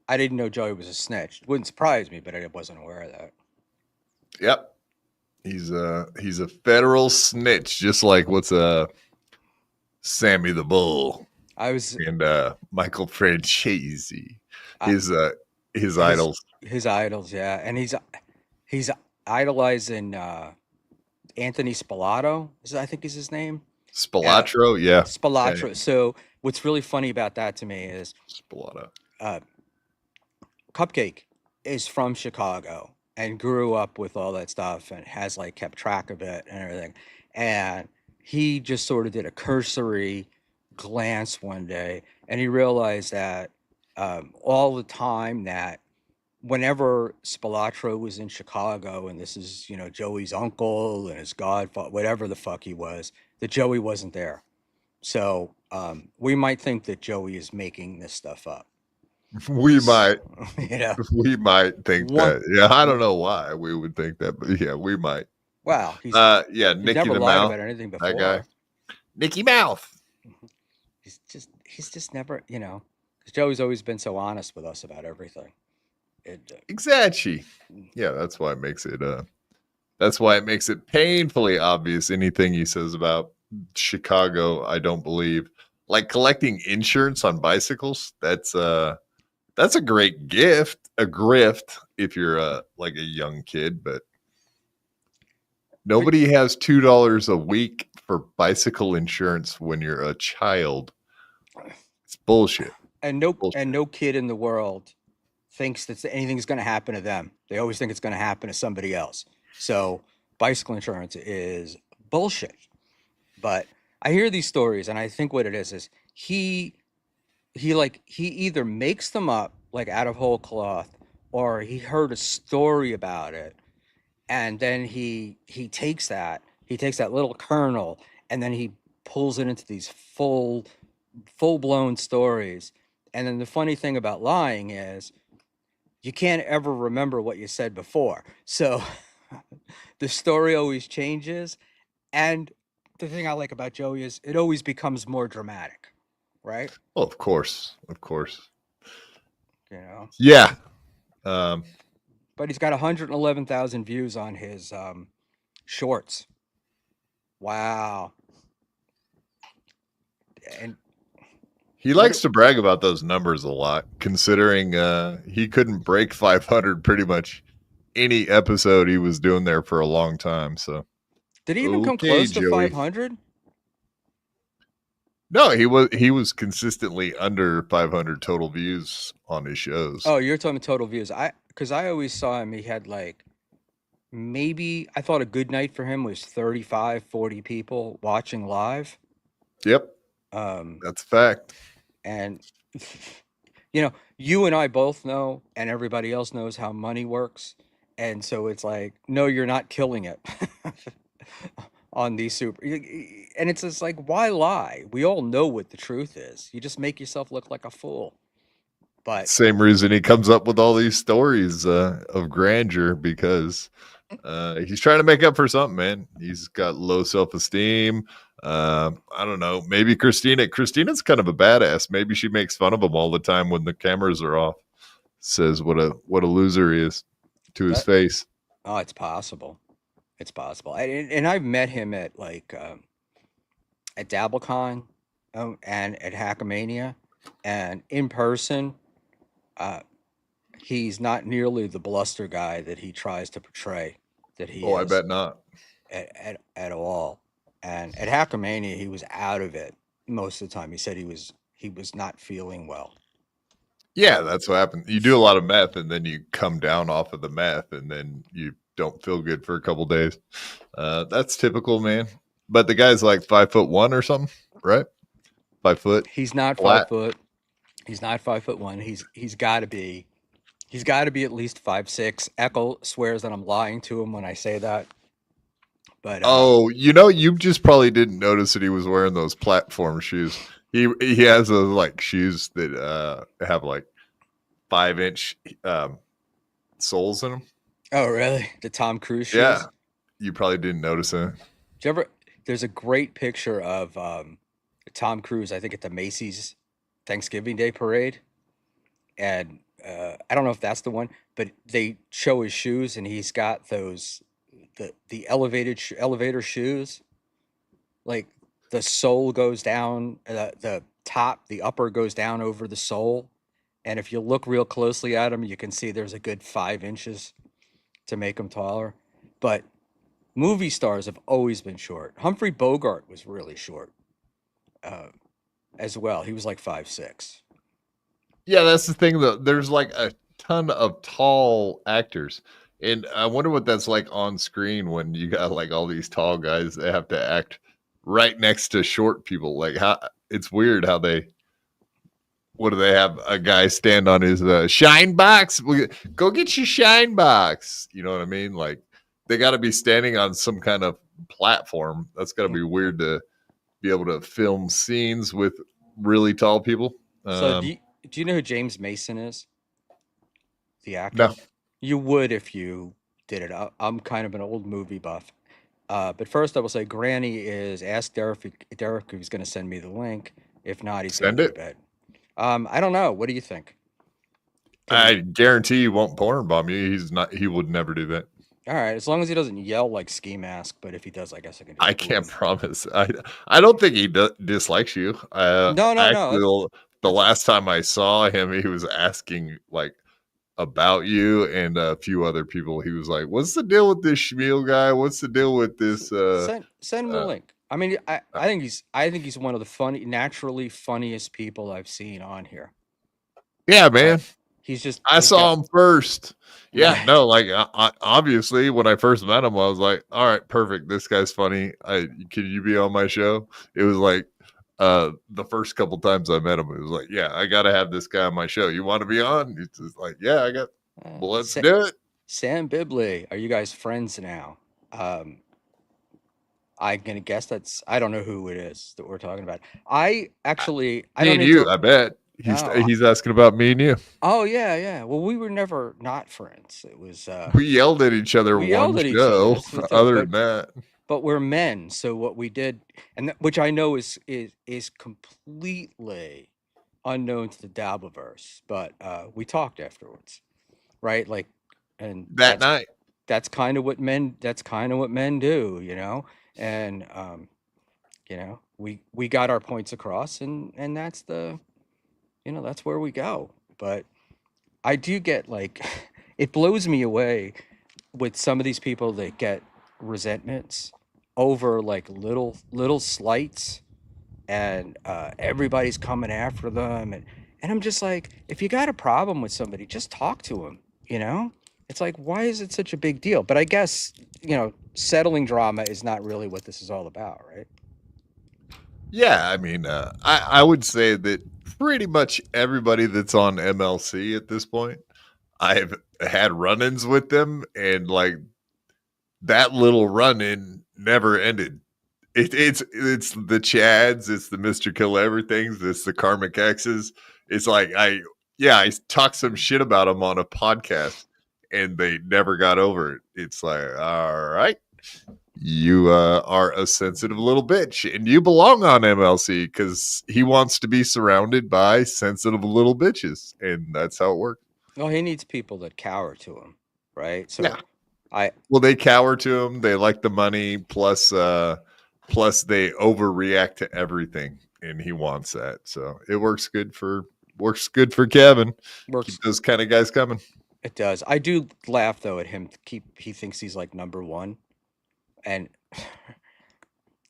I didn't know Joey was a snitch. Wouldn't surprise me, but I wasn't aware of that. Yep, he's a federal snitch, just like what's Sammy the Bull I was and Michael Franchese, I, his uh his his idols. his idols, yeah, and he's idolizing Anthony Spilato. I think is his name. Uh, Spilatro, yeah, yeah, Spilatro. So what's really funny about that to me is Spilato. uh, Cupcake is from Chicago and grew up with all that stuff and has like kept track of it and everything. And he just sort of did a cursory glance one day and he realized that all the time that whenever Spilatro was in Chicago, and this is, Joey's uncle and his godfather, whatever the fuck he was, that Joey wasn't there. So we might think that Joey is making this stuff up. We might You know, we might think one, that. Yeah, I don't know why we would think that, but yeah, we might. wow, Yeah, he's Nicky never the lied Mouth, about anything that guy. before. Nicky Mouth. He's just never, because Joey's always been so honest with us about everything. It, Exactly. Yeah, that's why it makes it painfully obvious anything he says about Chicago, I don't believe. Like collecting insurance on bicycles, that's a great gift, a grift if you're like a young kid, but but nobody has $2 a week for bicycle insurance when you're a child. It's bullshit. and Bullshit. no kid in the world thinks that anything's going to happen to them. They always think it's going to happen to somebody else. So bicycle insurance is bullshit. But I hear these stories, and I think what it is he either makes them up like out of whole cloth, or he heard a story about it, and then he takes that little kernel, and then he pulls it into these full blown stories. And then the funny thing about lying is you can't ever remember what you said before. So the story always changes. And the thing I like about Joey is it always becomes more dramatic, right? Well, of course. Of course. You know, Yeah. Um, but he's got 111,000 views on his shorts. Wow. And he what likes to brag about those numbers a lot, considering he couldn't break 500 pretty much any episode he was doing there for a long time. So, did he even come okay, close to Joey. 500? No, he was consistently under 500 total views on his shows. Oh, you're talking total views. Because I always saw him, he had like maybe I thought a good night for him was 35, 40 people watching live. Yep, Um, that's a fact. and you and I both know, and everybody else knows how money works. And so it's like, no, you're not killing it on these super. And it's just like, why lie? We all know what the truth is. You just make yourself look like a fool. But Same reason he comes up with all these stories of grandeur because he's trying to make up for something, man. He's got low self esteem. I don't know. Maybe Christina's kind of a badass. Maybe she makes fun of him all the time when the cameras are off. Says what a loser he is to his that, face. oh, it's possible. It's possible. And I've met him at like at DabbleCon and at Hackamania, and in person, uh, he's not nearly the bluster guy that he tries to portray that he Oh, I is bet not. at all. And at Hackamania, he was out of it most of the time. He said he was not feeling well. Yeah, Um, that's what happens. You do a lot of meth and then you come down off of the meth and then you don't feel good for a couple days. That's typical, man. but the guy's like 5'1" or something, right? 5 foot He's not five flat. foot. He's not 5'1". He's got to be at least 5'6". Eckel swears that I'm lying to him when I say that, but Oh, you just probably didn't notice that he was wearing those platform shoes. He has those like shoes that have like 5 inch soles in them. oh really? The Tom Cruise Yeah, shoes? you probably didn't notice it. Do you ever? There's a great picture of Tom Cruise. I think at the Macy's Thanksgiving Day parade, and I don't know if that's the one, but they show his shoes, and he's got those the elevator shoes. Like the sole goes down, the top, the upper goes down over the sole, and if you look real closely at him, you can see there's a good 5 inches to make him taller. But movie stars have always been short. Humphrey Bogart was really short uh, as well. He was like 5'6". Yeah, that's the thing though. There's like a ton of tall actors. And I wonder what that's like on screen when you got like all these tall guys that have to act right next to short people. Like how it's weird how they what do they have a guy stand on his shine box? Go get your shine box. You know what I mean? Like they got to be standing on some kind of platform. That's got to be weird to be able to film scenes with really tall people. So Um, do you know who James Mason is? The no, actor? You would if you did it. I'm kind of an old movie buff. But first, I will say Granny is ask Derek if he's going to send me the link. If not, he's going to send go to it. bed. I don't know. What do you think? Can I we? guarantee he won't porn bomb you. He's not. He would never do that. All right, as long as he doesn't yell like Ski Mask. But if he does, I guess I can I just boot can't him. promise. I don't think he dislikes you. No, no, no. Actually, the That's last time I saw him, he was asking like about you and a few other people. He was like, "What's the deal with this Schmuel guy? What's the deal with this?" send him the Uh, link. I mean, uh, I think he's one of the naturally funniest people I've seen on here. yeah, Right? man. I He's got saw him first. Yeah, right. no, like obviously when I first met him, I was like, "All right, perfect. This guy's funny. Can you be on my show?" It was like the first couple times I met him, it was like, "Yeah, I got to have this guy on my show. You want to be on?" It's just like, "Yeah, I got. Well, let's Sa- do it." Sam Bibley, are you guys friends now? Um, I'm gonna guess that's I don't know who it is that we're talking about. I Me don't and you, inter. I bet Oh, he's asking about me and you. oh yeah, yeah. Well, we were never not friends. It was We yelled at each other we yelled one at each other. show. That's what it, Other than that, but we're men, so what we did, which I know is completely unknown to the Dabbleverse, but we talked afterwards, right? Like, and that night, that's kind of what men do, and we got our points across, and that's that's where we go. But I do get like, it blows me away with some of these people that get resentments over like little slights, and everybody's coming after them, and I'm just like, if you got a problem with somebody, just talk to them, you know. It's like, why is it such a big deal? But I guess, settling drama is not really what this is all about, right? yeah. I mean, I would say that pretty much everybody that's on MLC at this point, I've had run-ins with them, and like that little run-in never ended. It's the Chads, it's the Mister Kill Everything's, it's the Karmic X's. It's like I talked some shit about them on a podcast, and they never got over it. It's like, all right, you are a sensitive little bitch, and you belong on MLC because he wants to be surrounded by sensitive little bitches, and that's how it works. Well, he needs people that cower to him, right? Yeah. So I Well, they cower to him. They like the money. Plus they overreact to everything, and he wants that. So it works good for Kevin. works. Keep those kind of guys coming. It does. I do laugh though at him. He thinks he's like number one, and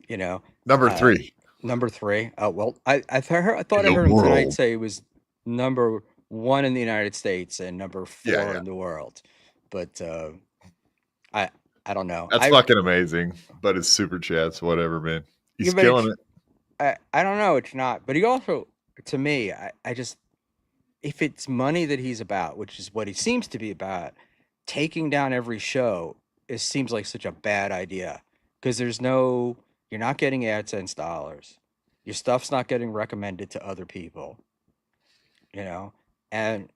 you know, Number uh, three number three. Oh well, I in thought I the heard him tonight world. say he was number one in the United States and number Yeah, four yeah. in the world. But I I don't know. That's fucking amazing. But it's super chats, whatever, man. Yeah, He's but killing it's it. I don't know. It's not. But he also, to me, I just if it's money that he's about, which is what he seems to be about, taking down every show it seems like such a bad idea because you're not getting AdSense dollars, your stuff's not getting recommended to other people, you know, and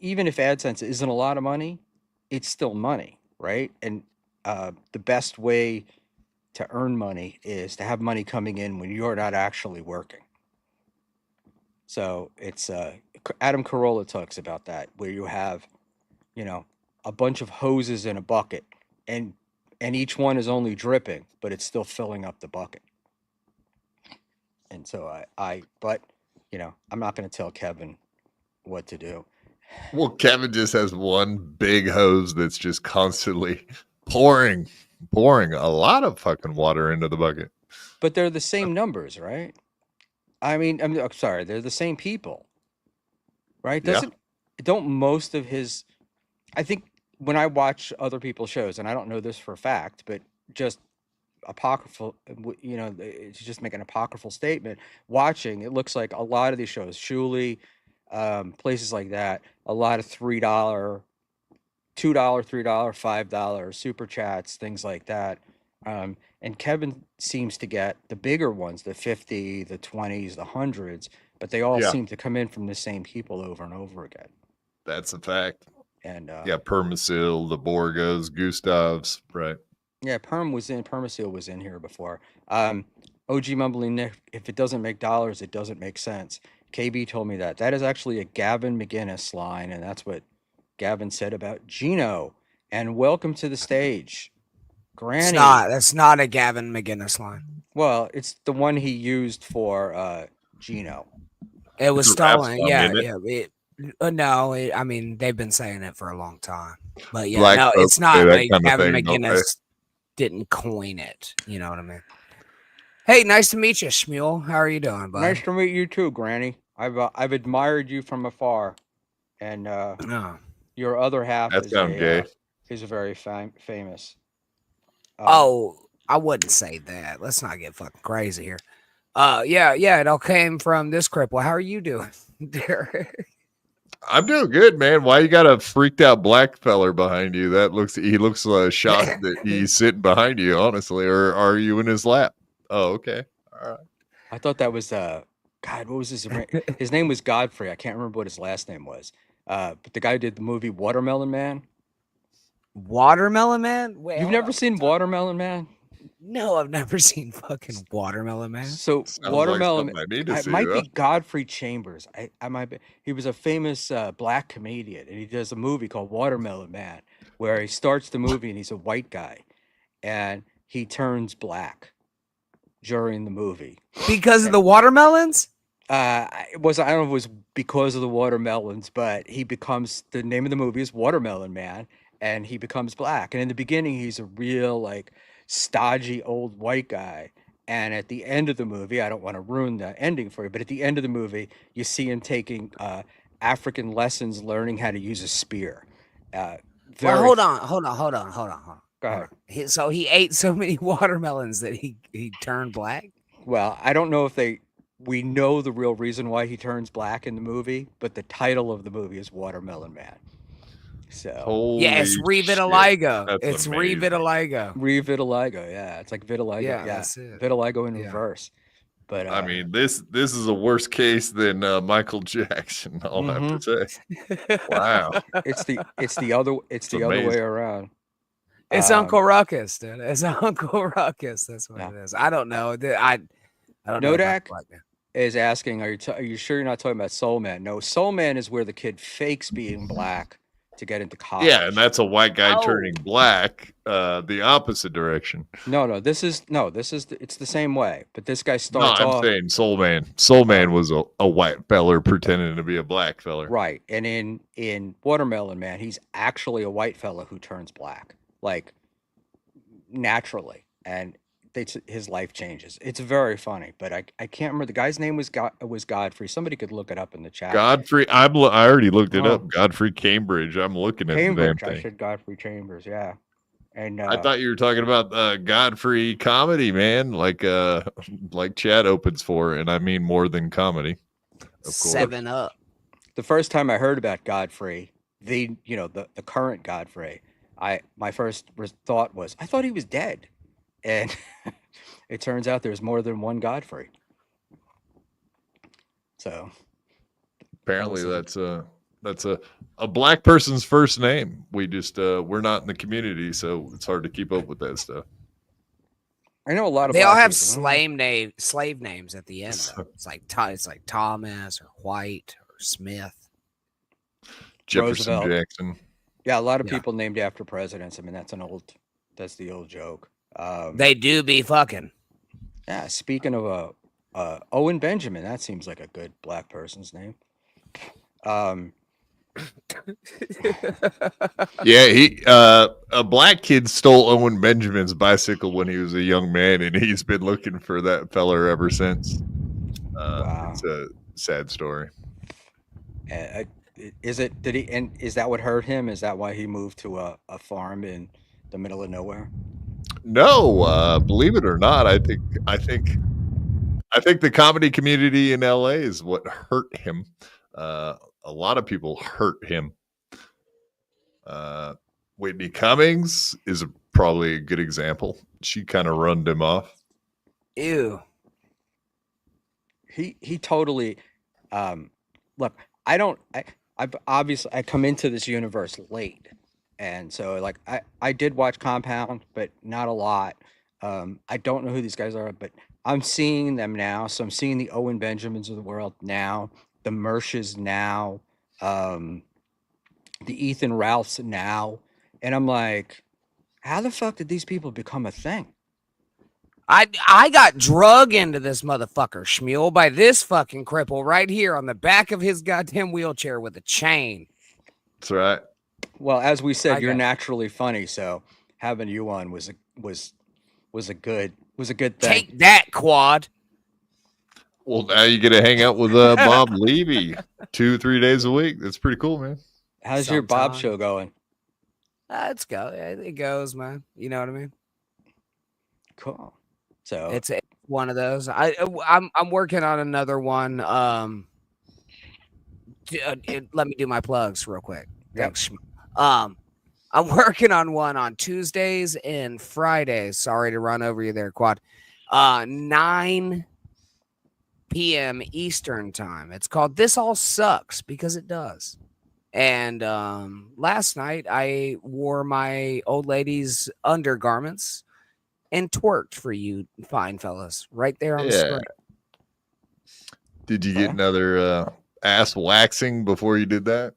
even if AdSense isn't a lot of money, it's still money, right? And the best way to earn money is to have money coming in when you're not actually working. So it's Adam Carolla talks about that, where you have, you know, a bunch of hoses in a bucket, and each one is only dripping, but it's still filling up the bucket. And so but I'm not going to tell Kevin what to do. Well, Kevin just has one big hose that's just constantly pouring, pouring a lot of fucking water into the bucket. But they're the same numbers, right? I'm sorry, they're the same people, right? Yeah. Don't most of his I think when I watch other people's shows, and I don't know this for a fact, but just apocryphal, to just make an apocryphal statement, watching, it looks like a lot of these shows, Shuli, places like that, a lot of $3, $2, $3, $5 super chats, things like that. And Kevin seems to get the bigger ones, the 50, the 20s, the hundreds, but they all Yeah. seem to come in from the same people over and over again. That's a fact. And Yeah. Permasil, the Borgos, Gustavs, right? yeah, Permaseal was in here before. OG Mumbling Nick, if it doesn't make dollars, it doesn't make sense. KB told me that. That is actually a Gavin McGinnis line, and that's what Gavin said about Gino. And welcome to the stage, It's Granny. not. That's not a Gavin McGinnis line. Well, it's the one he used for Gino. It was It's a rap stolen. song, Yeah, isn't it? yeah. No, I mean they've been saying it for a long time. But yeah, Black no, folks it's not. say that Like kind of Gavin thing, don't they? McGinnis didn't coin it. You know what I mean? Hey, nice to meet you, Schmuel. How are you doing, bud? Nice to meet you too, Granny. I've admired you from afar, and Oh. your other half That sounds gay. is very famous. Oh, I wouldn't say that. Let's not get fucking crazy here. Yeah, it all came from this cripple. How are you doing, Derek? I'm doing good, man. Why you got a freaked out black feller behind you? He looks shocked that he's sitting behind you, honestly. Or are you in his lap? Oh, okay. All right. I thought that was God. What was his? His name was Godfrey. I can't remember what his last name was. But the guy who did the movie Watermelon Man. Watermelon Man? Wait, You've hold never on. seen Watermelon Man? No, I've never seen fucking Watermelon Man. So Sounds like Watermelon, something I need to it see, might though. be Godfrey Chambers. I might be. He was a famous black comedian, and he does a movie called Watermelon Man, where he starts the movie and he's a white guy, and he turns black during the movie. Because of the watermelons? It was I don't know if it was because of the watermelons, but the name of the movie is Watermelon Man, and he becomes black. And in the beginning, he's a real like stodgy old white guy. And at the end of the movie, I don't want to ruin the ending for you, but at the end of the movie, you see him taking African lessons, learning how to use a spear. Well, Very. hold on. Go ahead. So he ate so many watermelons that he turned black? Well, I don't know if we know the real reason why he turns black in the movie, but the title of the movie is Watermelon Man. So Holy Yeah, it's shit. revitiligo. That's It's amazing. revitiligo. Revitiligo, yeah, it's like vitiligo. Yeah, Yeah, that's it. vitiligo in Yeah. reverse. But I mean, this is a worse case than Michael Jackson. I'll have to say. Wow. it's the other way amazing. around. It's Uncle Ruckus, dude. It's Uncle Ruckus. That's what No. it is. I don't know. I don't know. Nodak about that. is asking, are you sure you're not talking about Soul Man? No, Soul Man is where the kid fakes being black to get into college. Yeah, and that's a white guy Oh. turning black, the opposite direction. No, it's the same way. But this guy No, starts I'm off saying Soul Man. Soul Man was a white feller pretending to be a black feller. right, and in Watermelon Man, he's actually a white fella who turns black, like naturally, and his life changes. It's very funny, but I can't remember the guy's name was Godfrey. Somebody could look it up in the chat. Godfrey, I already looked it Oh. up. Godfrey Cambridge. I'm looking at Cambridge. the damn I thing. said Godfrey Chambers. Yeah, And I thought you were talking about Godfrey comedy, man, like Chad opens for, and I mean more than comedy, of course. 7 Up. the first time I heard about Godfrey, the current Godfrey, my first thought was I thought he was dead, and it turns out there's more than one Godfrey. So Apparently, was that's a black person's first name. We just we're not in the community, so it's hard to keep up with that stuff. I know a lot of They all black have people. slave names at the end. Though. It's like Thomas or White or Smith. Jefferson Roosevelt. Jackson. Yeah, a lot of Yeah. people named after presidents. I mean, that's the old joke. They do be fucking. Yeah, speaking of Owen Benjamin, that seems like a good black person's name. Yeah, he a black kid stole Owen Benjamin's bicycle when he was a young man, and he's been looking for that feller ever since. Wow. It's a sad story. Is it? Did he? And is that what hurt him? Is that why he moved to a farm in the middle of nowhere? No, believe it or not, I think the comedy community in LA is what hurt him. A lot of people hurt him. Whitney Cummings is probably a good example. She kind of runned him off. Ew. He totally. Look, I come into this universe late, and so like I did watch Compound, but not a lot. I don't know who these guys are, but I'm seeing them now. So I'm seeing the Owen Benjamins of the world now, the Mershes now, the Ethan Ralphs now, and I'm like, how the fuck did these people become a thing? I got drug into this motherfucker, Schmuel, by this fucking cripple right here on the back of his goddamn wheelchair with a chain. That's right. Well, as we said, you're got- naturally funny, so having you on was a good thing. Take that, Quad. Well, now you get to hang out with Bob Levy 2-3 days a week. That's pretty cool, man. How's your Bob Sometimes. show going? Let's go. It goes, man. You know what I mean? Cool. So It's one of those. I'm working on another one. Let me do my plugs real quick. Yep. Thanks. I'm working on one on Tuesdays and Fridays. Sorry to run over you there, Quad. 9 p.m. Eastern time. It's called This All Sucks because it does. And last night I wore my old lady's undergarments and twerked for you fine fellas right there on the screen. Did you get another ass waxing before you did that?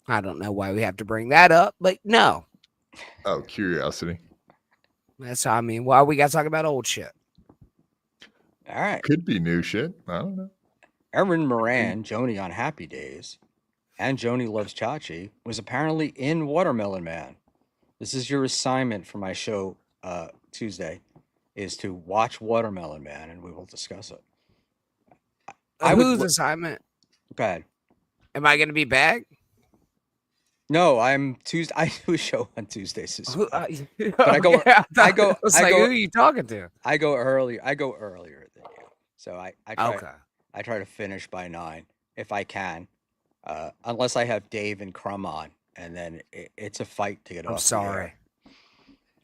I don't know why we have to bring that up, but no. Oh, curiosity. That's how I mean. Why we got to talk about old shit? all right. Could be new shit. I don't know. Erin Moran, Joni on Happy Days, and Joni Loves Chachi was apparently in Watermelon Man. This is your assignment for my show Tuesday, is to watch Watermelon Man, and we will discuss it. Whose assignment? Go ahead. Am I going to be back? No, I'm Tuesday. I do a show on Tuesdays. But I go- I go- I was I like, go- who are you talking to? I go earlier than you, so I try. Okay. I try to finish by 9 if I can, unless I have Dave and Crumb on, and then it's a fight to get off. I'm sorry.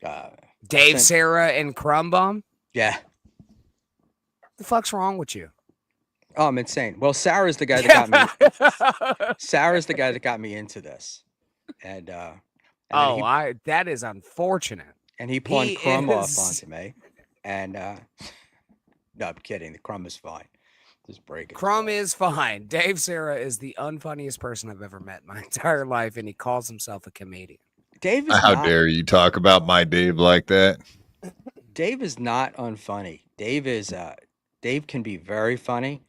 The air. Dave, Sent- Sarah, and Crumbum? Yeah. The fuck's wrong with you? Oh, I'm insane. Well, Sarah's the guy that got me. Sarah's the guy that got me into this, and then that is unfortunate. he pawned he Crumb off is- onto me, and no, I'm kidding. The Crumb is fine. Just break it. Crumb is fine. Dave Sarah is the unfunniest person I've ever met in my entire life, and he calls himself a comedian. Dave is How not, dare you talk about my Dave like that? Dave is not unfunny. Dave can be very funny.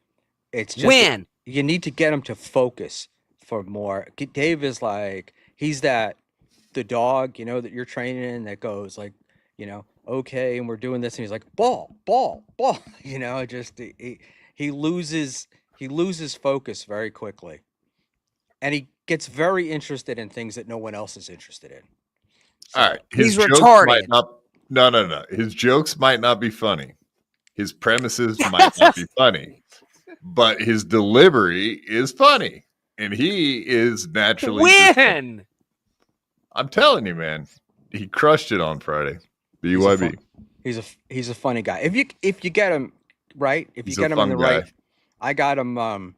It's just When? you need to get him to focus for more. Dave is like he's the dog, that you're training that goes like, okay, and we're doing this, and he's like ball, ball, ball. Just he loses focus very quickly, and he gets very interested in things that no one else is interested in. All So right. His He's jokes might retarded. not. No. His jokes might not be funny. His premises might not be funny, but his delivery is funny, and he is naturally just. When? I'm telling you, man, he crushed it on Friday. he's a BYB. he's a funny guy. If you get him right, if you He's a get him in the fun guy. right, I got him.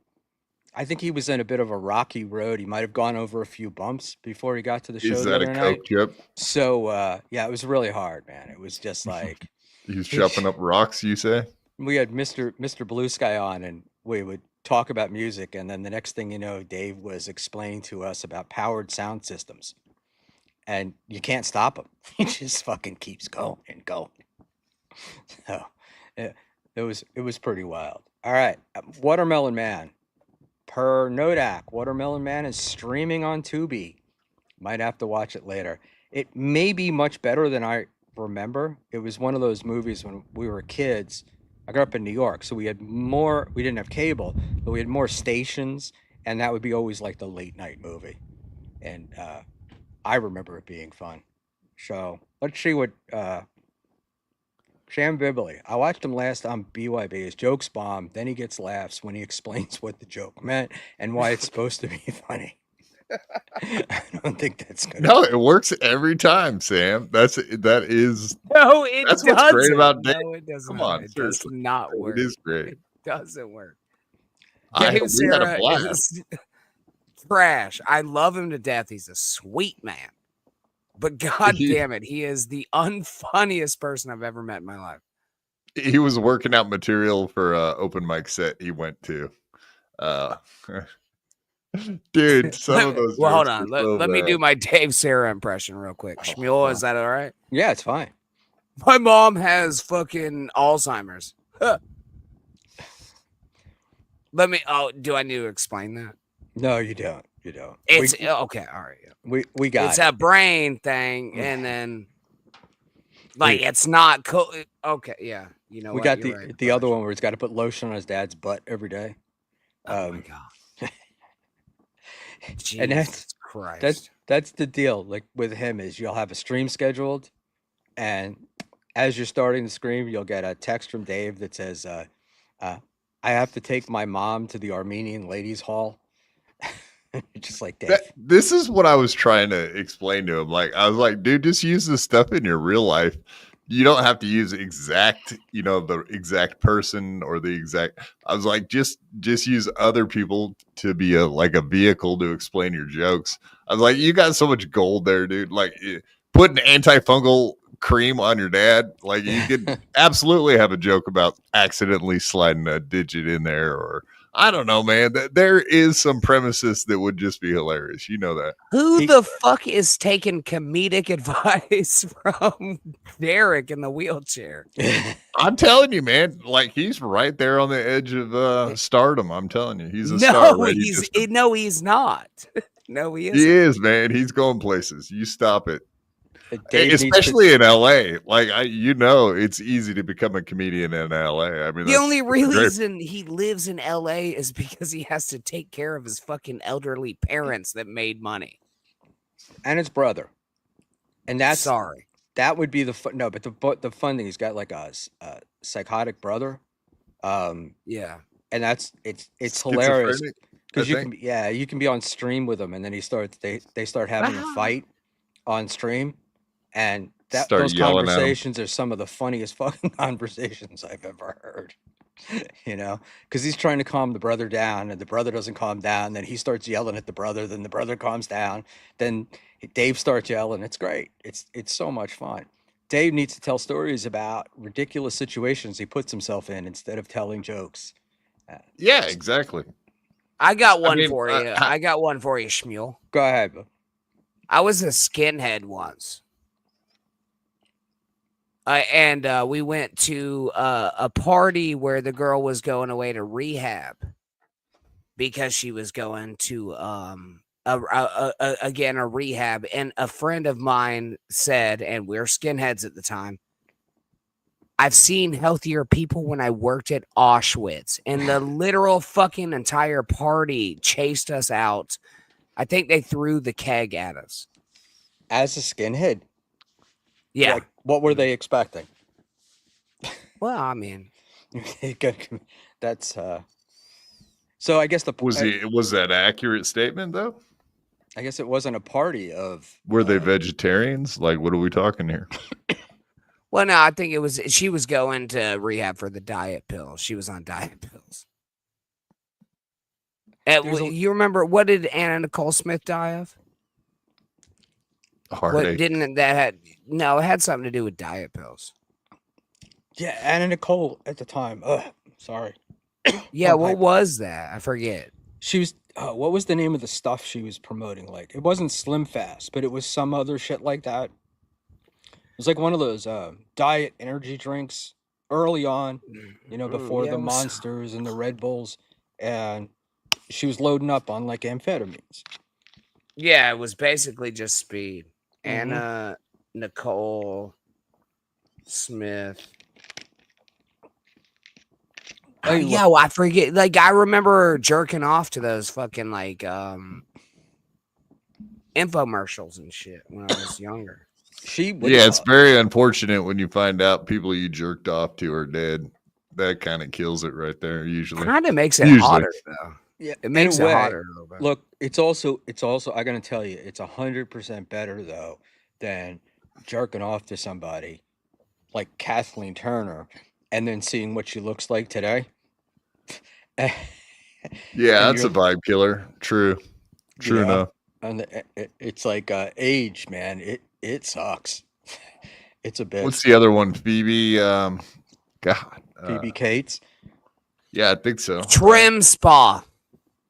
I think he was in a bit of a rocky road. He might have gone over a few bumps before he got to the show Is the that a other night. coke chip? So yeah, it was really hard, man. It was just like He's chopping up rocks, you say? we had Mr. Blue Sky on, and we would talk about music, and then the next thing you know, Dave was explaining to us about powered sound systems, and you can't stop him. He just fucking keeps going and going. So yeah, it was pretty wild. All right, Watermelon Man. Per Nodak, Watermelon Man is streaming on Tubi. Might have to watch it later. It may be much better than I remember. It was one of those movies when we were kids. I grew up in New York, so we had more. We didn't have cable, but we had more stations, and that would be always like the late night movie. And I remember it being fun. So let's see what Sham Bibley. I watched him last on BYB. His jokes bomb. Then he gets laughs when he explains what the joke meant and why it's supposed to be funny. I don't think that's good. No, it works every time, Sam. That is No, it that's doesn't. what's great about Dave. No, it doesn't. Come on, It does seriously. not work. It is great. It doesn't work. We Dave had a Sarah blast. is trash. I love him to death. He's a sweet man. But god damn it, he is the unfunniest person I've ever met in my life. He was working out material for open mic set he went to. Dude, some of those. Well, hold jokes on. were so Let me bad. do my Dave Sarah impression real quick. Oh, Schmuel, is that all right? Yeah, it's fine. My mom has fucking Alzheimer's. Huh. Let me. Oh, do I need to explain that? No, you don't. You don't. It's okay. All right. Yeah. We got It's it. a brain thing, and then like it's not cool. Okay, yeah. You know, We what? got You're right. the other one where he's got to put lotion on his dad's butt every day. Oh my god. Jesus And Christ. that's the deal. Like with him is you'll have a stream scheduled, and as you're starting the stream, you'll get a text from Dave that says, "I have to take my mom to the Armenian Ladies Hall." Just like Dave. This is what I was trying to explain to him. Like, I was like, dude, just use this stuff in your real life. You don't have to use exact, the exact person or the exact. I was like, just use other people to be a vehicle to explain your jokes. I was like, you got so much gold there, dude. Like, put an antifungal cream on your dad. Like, you could absolutely have a joke about accidentally sliding a digit in there, or I don't know, man. There is some premises that would just be hilarious. You know that. Who the fuck is taking comedic advice from Derek in the wheelchair? I'm telling you, man. Like, he's right there on the edge of stardom. I'm telling you, he's a star. Right? No, he's not. No, he isn't. He is, man. He's going places. You stop it. Dave Especially in LA. Like, it's easy to become a comedian in LA. I mean, the only reason he lives in LA is because he has to take care of his fucking elderly parents that made money. And his brother. And that's sorry. That would be the fun. No, but the fun thing, he's got like a psychotic brother. Yeah. And it's hilarious because you can be on stream with him, and then they start having a fight on stream, and those conversations are some of the funniest fucking conversations I've ever heard. Because he's trying to calm the brother down, and the brother doesn't calm down. Then he starts yelling at the brother. Then the brother calms down. Then Dave starts yelling. It's great. It's so much fun. Dave needs to tell stories about ridiculous situations he puts himself in instead of telling jokes. Yeah, exactly. I got one for you. I got one for you, Schmuel. Go ahead. I was a skinhead once. And we went to a party where the girl was going away to rehab because she was going to a rehab. And a friend of mine said, and we're skinheads at the time, I've seen healthier people when I worked at Auschwitz, and the literal fucking entire party chased us out. I think they threw the keg at us. As a skinhead? Yeah. Like, what were they expecting? Well, I mean, That's so I guess Was that an accurate statement though? I guess it wasn't a party of Were they vegetarians? Like, what are we talking here? well, no, I think it was she was going to rehab for the diet pills. She was on diet pills. You remember what did Anna Nicole Smith die of? What Heartache. didn't that had no? It had something to do with diet pills. Yeah, Anna Nicole at the time. Sorry. Yeah, Oh, what was that? I forget. She was what was the name of the stuff she was promoting? Like, it wasn't Slim Fast, but it was some other shit like that. It was like one of those diet energy drinks early on, before Yeah, the it was- Monsters and the Red Bulls, and she was loading up on like amphetamines. Yeah, it was basically just speed. Mhm. Anna Nicole Smith. Hey, look. Yeah, well, I forget. Like, I remember jerking off to those fucking like infomercials and shit when I was younger. Yeah, it's very unfortunate when you find out people you jerked off to are dead. That kind of kills it right there. Usually, Kind of makes it Usually. hotter though. Yeah, It makes in a it way. hotter a little bit. Look, it's also I gotta tell you, it's 100% better though than jerking off to somebody like Kathleen Turner and then seeing what she looks like today. yeah, And that's a vibe killer. True Yeah. enough. And it's like age, man. It sucks. It's a bitch. What's the other one? Phoebe. God. Phoebe Cates, Yeah, I think so. Trim spa.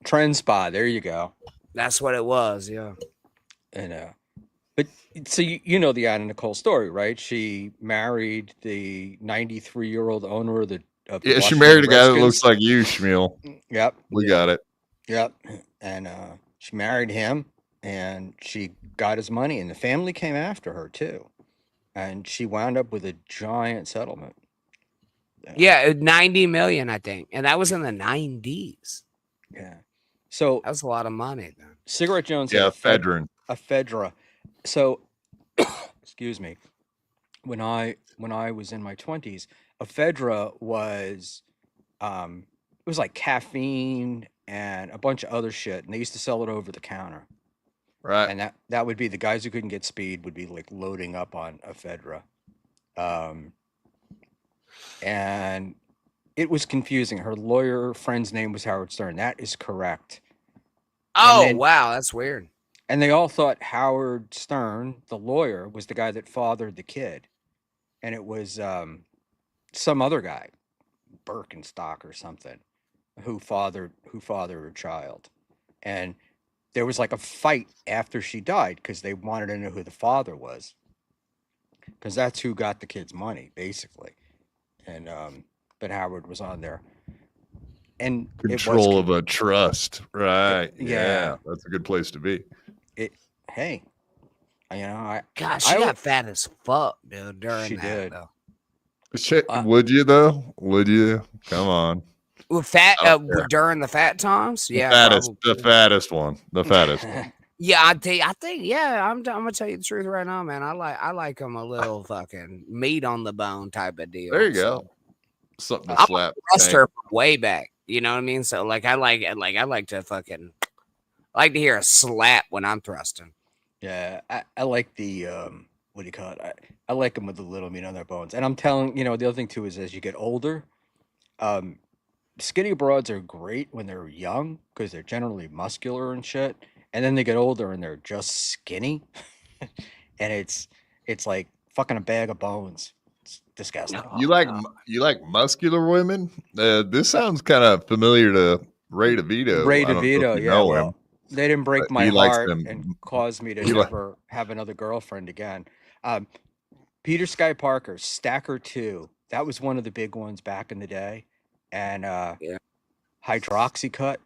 Trend Spa. There you go. That's what it was. Yeah. And but so you know the Anna Nicole story, right? She married the 93-year-old owner of the Yeah, she Washington married a guy that Redskins. looks like you, Schmuel. Yep. We got it. Yep. And she married him, and she got his money, and the family came after her too, and she wound up with a giant settlement. Yeah, 90 million, I think. And that was in the 90s. Yeah. So That was a lot of money then. Cigarette Jones Yeah, had Fedrin. a Fedra. So excuse me. When I was in my 20s, a Fedra was it was like caffeine and a bunch of other shit, and they used to sell it over the counter. Right. And that would be the guys who couldn't get speed would be like loading up on a Fedra. And it was confusing. Her lawyer friend's name was Howard Stern. That is correct. Oh, then- wow. That's weird. And they all thought Howard Stern, the lawyer, was the guy that fathered the kid. And it was some other guy, Birkenstock or something, who fathered her child. And there was like a fight after she died because they wanted to know who the father was. Because that's who got the kid's money, basically. And but Howard was on there. And Control of a trust. Right. Yeah. Yeah. That's a good place to be. Hey, Gosh, she I- got fat as fuck, dude, during She that, did. though. Shit, would you though? Would you? Come on. Well, fat Out there. during the fat times? The Yeah. fattest, probably. the fattest one. The fattest one. Yeah, I think, yeah, I'm gonna tell you the truth right now, man. I like them a little fucking meat on the bone type of deal. There you so. go. Something to I'm slap. Trust her from way back. You know what I mean? So like I like to fucking I like to hear a slap when I'm thrusting. Yeah, I like the what do you call it? I like them with the little meat on their bones. And I'm telling the other thing too is as you get older, skinny broads are great when they're young because they're generally muscular and shit. And then they get older and they're just skinny, and it's like fucking a bag of bones. It's disgusting. You like muscular women? This sounds kind of familiar to Ray DeVito. Ray I don't know if DeVito, you yeah. know Well, him. they didn't break But my he likes heart them- and cause me to he li- never have another girlfriend again. Peter Sky Parker, Stacker 2. That was one of the big ones back in the day. And Yeah. Hydroxycut,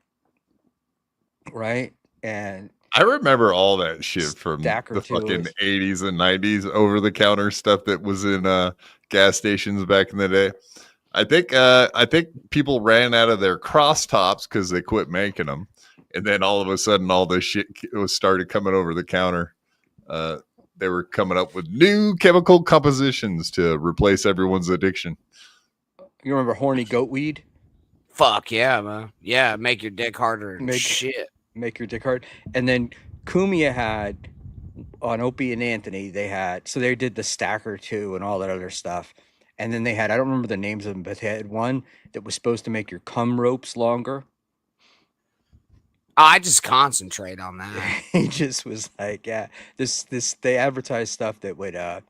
right? And I remember all that shit from Stacker the 2 fucking is- 80s and 90s over the counter stuff that was in gas stations back in the day. I think people ran out of their cross tops because they quit making them, and then all of a sudden all this shit was started coming over the counter. they were coming up with new chemical compositions to replace everyone's addiction. You remember horny goat weed? Fuck yeah, man. Yeah, make your dick harder and shit. Make your dick hard. And then Kumia had on Opie and Anthony, they did the Stacker 2 and all that other stuff. And then they had, I don't remember the names of them, but they had one that was supposed to make your cum ropes longer. I just concentrate on that. He just was like, yeah, they advertised stuff that would are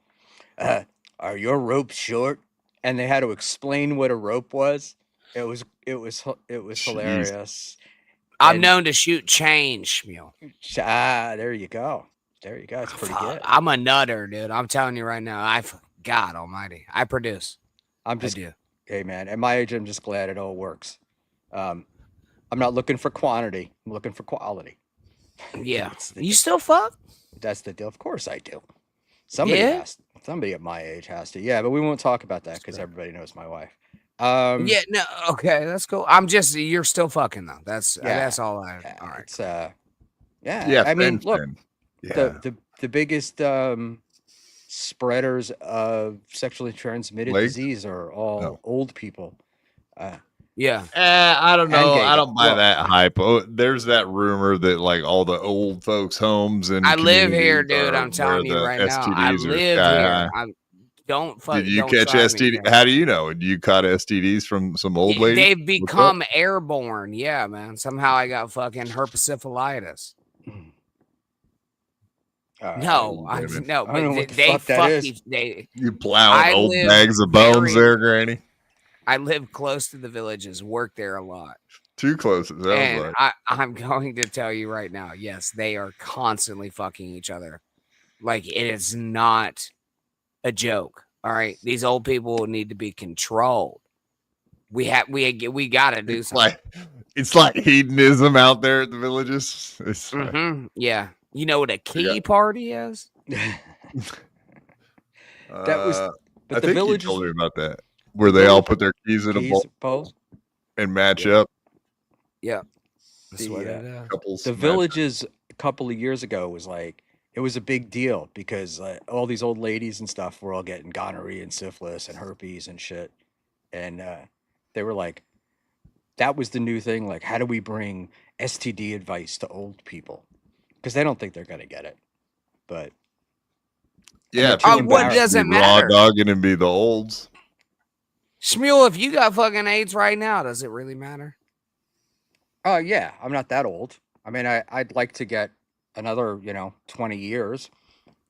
your ropes short? And they had to explain what a rope was. It was Jeez. hilarious. I'm And- known to shoot change, Schmuel. There you go. It's pretty good. I'm a nutter, dude. I'm telling you right now. God Almighty, I produce. I do. Hey man, at my age, I'm just glad it all works. I'm not looking for quantity. I'm looking for quality. Yeah. That's the You still fuck? That's the deal. Of course I do. Somebody Yeah? somebody at my age has to. Yeah, but we won't talk about that because everybody knows my wife. Yeah, no, okay, that's cool. You're still fucking though. That's all I. Yeah, All right. it's yeah. Yeah, I mean, Finn, look, Finn. Yeah. the biggest spreaders of sexually transmitted Plague? disease are all old people. Yeah. I don't know. gay I don't buy guy. that hype. Oh, there's that rumor that like all the old folks' homes and I live here, communities dude. are I'm telling where you the right now. I STDs are live sky here. high. Don't fuck. Did you don't catch side me, STD? man. How do you know? You caught STDs from some old lady? They've become airborne. Yeah, man. Somehow I got fucking herpessyphilitis. No, I no, don't know but what the they fuck that fuck is. I You plowing old live bags of bones very- there, Granny? I live close to the villages, work there a lot. Too close, it sounds And like. I'm going to tell you right now, yes, they are constantly fucking each other. Like, it is not a joke. All right. These old people need to be controlled. We gotta do something. It's like hedonism out there at the villages. It's like, Yeah. You know what a key party is? That was, I but the think you villages told me about that, where they all put their keys in a bowl and match up. Yeah. That's The, what it is. Couples The match. villages a couple of years ago was like, it was a big deal because all these old ladies and stuff were all getting gonorrhea and syphilis and herpes and shit. And they were like, that was the new thing. Like, how do we bring STD advice to old people? Because they don't think they're going to get it. But Yeah, too people what embarrassed. doesn't be raw matter? dogging and be the olds. Schmuel, if you got fucking AIDS right now, does it really matter? oh, yeah, I'm not that old. I mean, I'd like to get another, 20 years.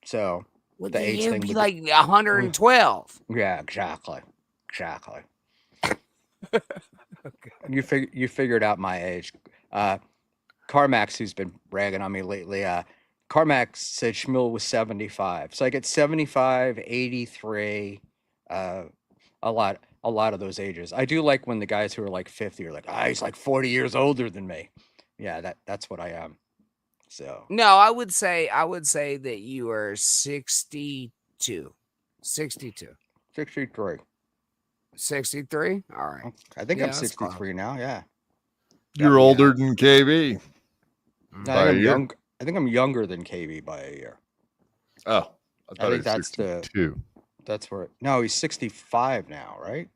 So, Would The AIDS you thing be would- like 112? yeah, exactly. You figured out my age. Carmax, who's been ragging on me lately, Carmax said Schmuel was 75. So I get 75, 83, a lot of those ages. I do like when the guys who are like 50 are like, he's like 40 years older than me. Yeah, that's what I am. So No, I would say that you are 62. 62. 63. 63? All right. I think Yeah, I'm that's 63 now. Yeah. You're Yeah. older than KB. No, By a year? I think I'm younger than KB by a year. Oh, I I thought think it was that's 62. That's where. No, he's 65 now, right?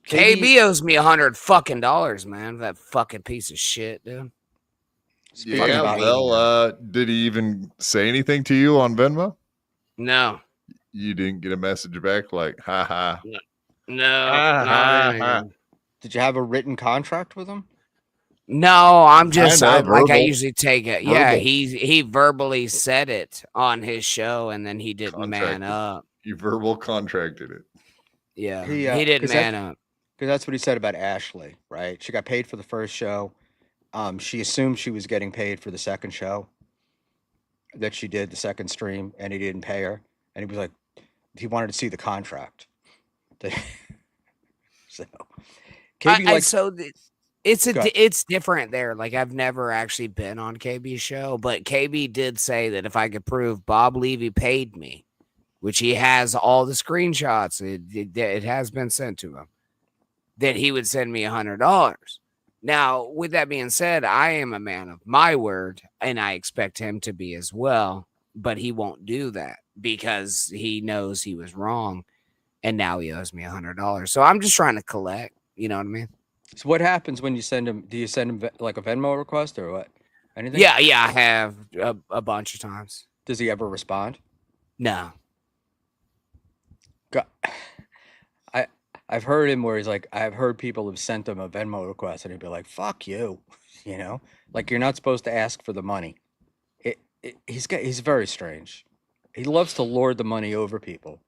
KB owes me $100 man. That fucking piece of shit, dude. Speaking Yeah, about- well, did he even say anything to you on Venmo? No. You didn't get a message back like, haha. No. Ah, not ah, anything. Did you have a written contract with him? No, I'm just Kinda like I verbal. usually take it. Yeah, Verbal. he verbally said it on his show, and then he didn't man Contracted. up. You verbal contracted it. Yeah, He, he didn't 'cause that- man up. Because that's what he said about Ashley, right? She got paid for the first show. She assumed she was getting paid for the second show that she did, the second stream, and he didn't pay her. And he was like, he wanted to see the contract. So, KB Go ahead. It's different there. Like I've never actually been on KB's show, but KB did say that if I could prove Bob Levy paid me, which he has all the screenshots, it has been sent to him, that he would send me $100. Now, with that being said, I am a man of my word, and I expect him to be as well. but he won't do that because he knows he was wrong, and now he owes me $100. So I'm just trying to collect. You know what I mean? So what happens when you send him? Do you send him like a Venmo request or what? Anything? Yeah, I have a bunch of times. Does he ever respond? No. Go- I I've heard him where he's like, I've heard people have sent him a Venmo request and he'd be like, "Fuck you," you know, like you're not supposed to ask for the money. He's very strange. He loves to lord the money over people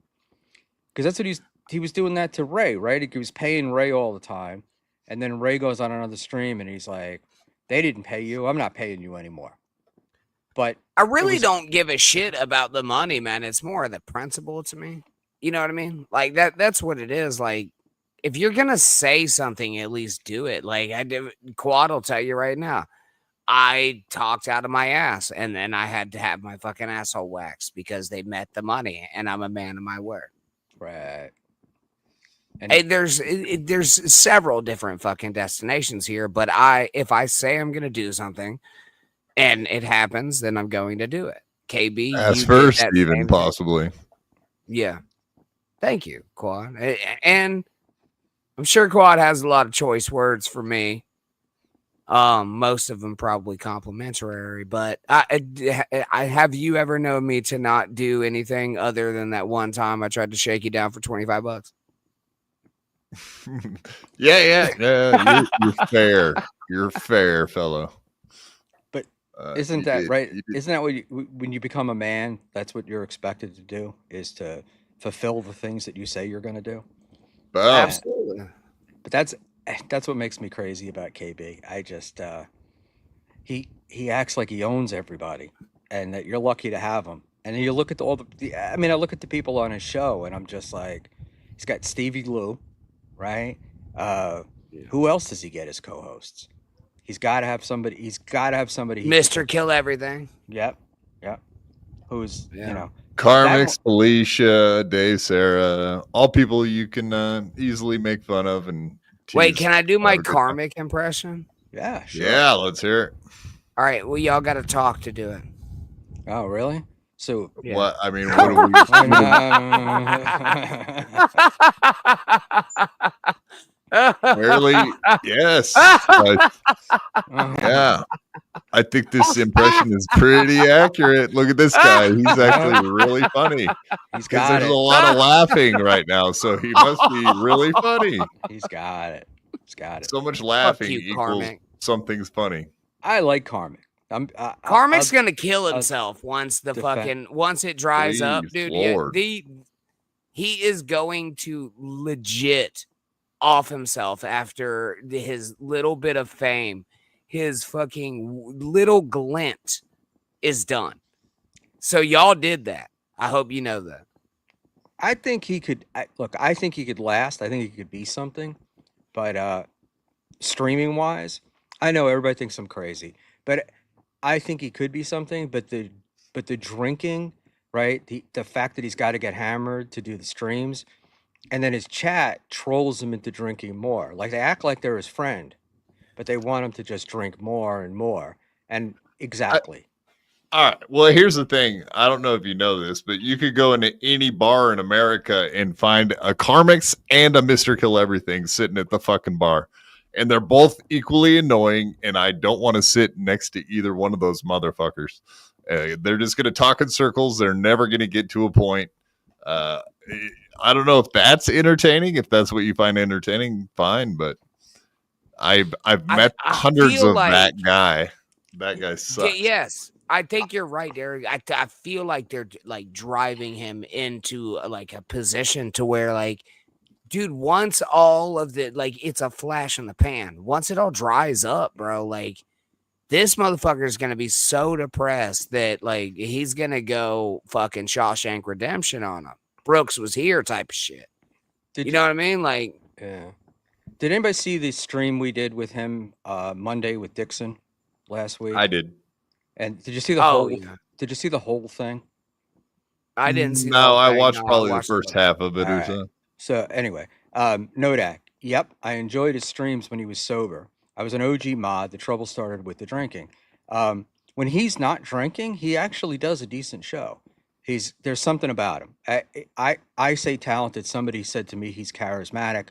because that's what he was doing that to Ray, right? He was paying Ray all the time, and then Ray goes on another stream and he's like, "They didn't pay you. I'm not paying you anymore." But I it really was don't give a shit about the money, man. It's more of the principle to me. You know what I mean? Like that's what it is. Like if you're gonna say something, at least do it. Like I did Quad will tell you right now. I talked out of my ass and then I had to have my fucking asshole waxed because they met the money and I'm a man of my word. right. And Hey, there's several different fucking destinations here, but if I say I'm gonna do something and it happens, then I'm going to do it. KB, As you did first, that even same thing. possibly. Yeah. Thank you, Quad. And I'm sure Quad has a lot of choice words for me. Most of them probably complimentary, but I have you ever known me to not do anything other than that one time I tried to shake you down for $25? Yeah. You're fair. You're fair, fellow. But You isn't that did. right? You did. Isn't that what when you become a man, that's what you're expected to do is to fulfill the things that you say you're going to do? Boom. Absolutely. But that's what makes me crazy about KB. I just he acts like he owns everybody, and that you're lucky to have him. And then you look at I mean, I look at the people on his show, and I'm just like, he's got Stevie Lou, right? Uh, Yeah. who else does he get as co-hosts? He's got to have somebody. He's got to have somebody. Mr. Kill Everything. Yep, yep. Who's Yeah. Karmix, Felicia, Dave, Sarah, all people you can easily make fun of and Wait, tease. can I do Have my a good time. karmic impression? Yeah, sure. Yeah, let's hear it. All right. Well, y'all got to talk to do it. Oh, really? So Yeah. What I mean, what do we barely? Yes. Yeah. I think this impression is pretty accurate. Look at this guy. He's actually really funny. He's Because got there's it. a lot of laughing right now. So he must be really funny. He's got it. He's got it. So much laughing you, equals Karmic. something's funny. I like Karmic. Karmic's gonna kill I'll himself once the defend- once it dries up, Please, dude. Lord. He is going to legit off himself after his little bit of fame. His fucking little glint is done. So y'all did that. I hope you know that. I think he could look. I think he could last. I think he could be something. But streaming wise, I know everybody thinks I'm crazy, but I think he could be something. But the drinking, right? The fact that he's got to get hammered to do the streams, and then his chat trolls him into drinking more. Like they act like they're his friend, but they want him to just drink more and more. And exactly. All right. Well, here's the thing. I don't know if you know this, but you could go into any bar in America and find a Carmix and a Mr. Kill Everything sitting at the fucking bar. And they're both equally annoying. And I don't want to sit next to either one of those motherfuckers. They're just going to talk in circles. They're never going to get to a point. I don't know if that's entertaining. If that's what you find entertaining, fine. But I've met I hundreds feel of like- that guy. That guy sucks. Yes, I think you're right, Derek. I feel like they're like driving him into like a position to where like, dude, once all of the like it's a flash in the pan. Once it all dries up, bro, like this motherfucker is gonna be so depressed that like he's gonna go fucking Shawshank Redemption on him. Brooks was here type of shit. You know what I mean? Like, Yeah. Did anybody see the stream we did with him Monday with Dixon last week? I did. And did you see the oh whole? yeah. Did you see the whole thing? I didn't see. the No, whole I thing. watched No, I probably watched the first little half of it All or right. so. So anyway, Nodak. Yep, I enjoyed his streams when he was sober. I was an OG mod. The trouble started with the drinking. when he's not drinking, he actually does a decent show. There's something about him. I say talented. Somebody said to me he's charismatic,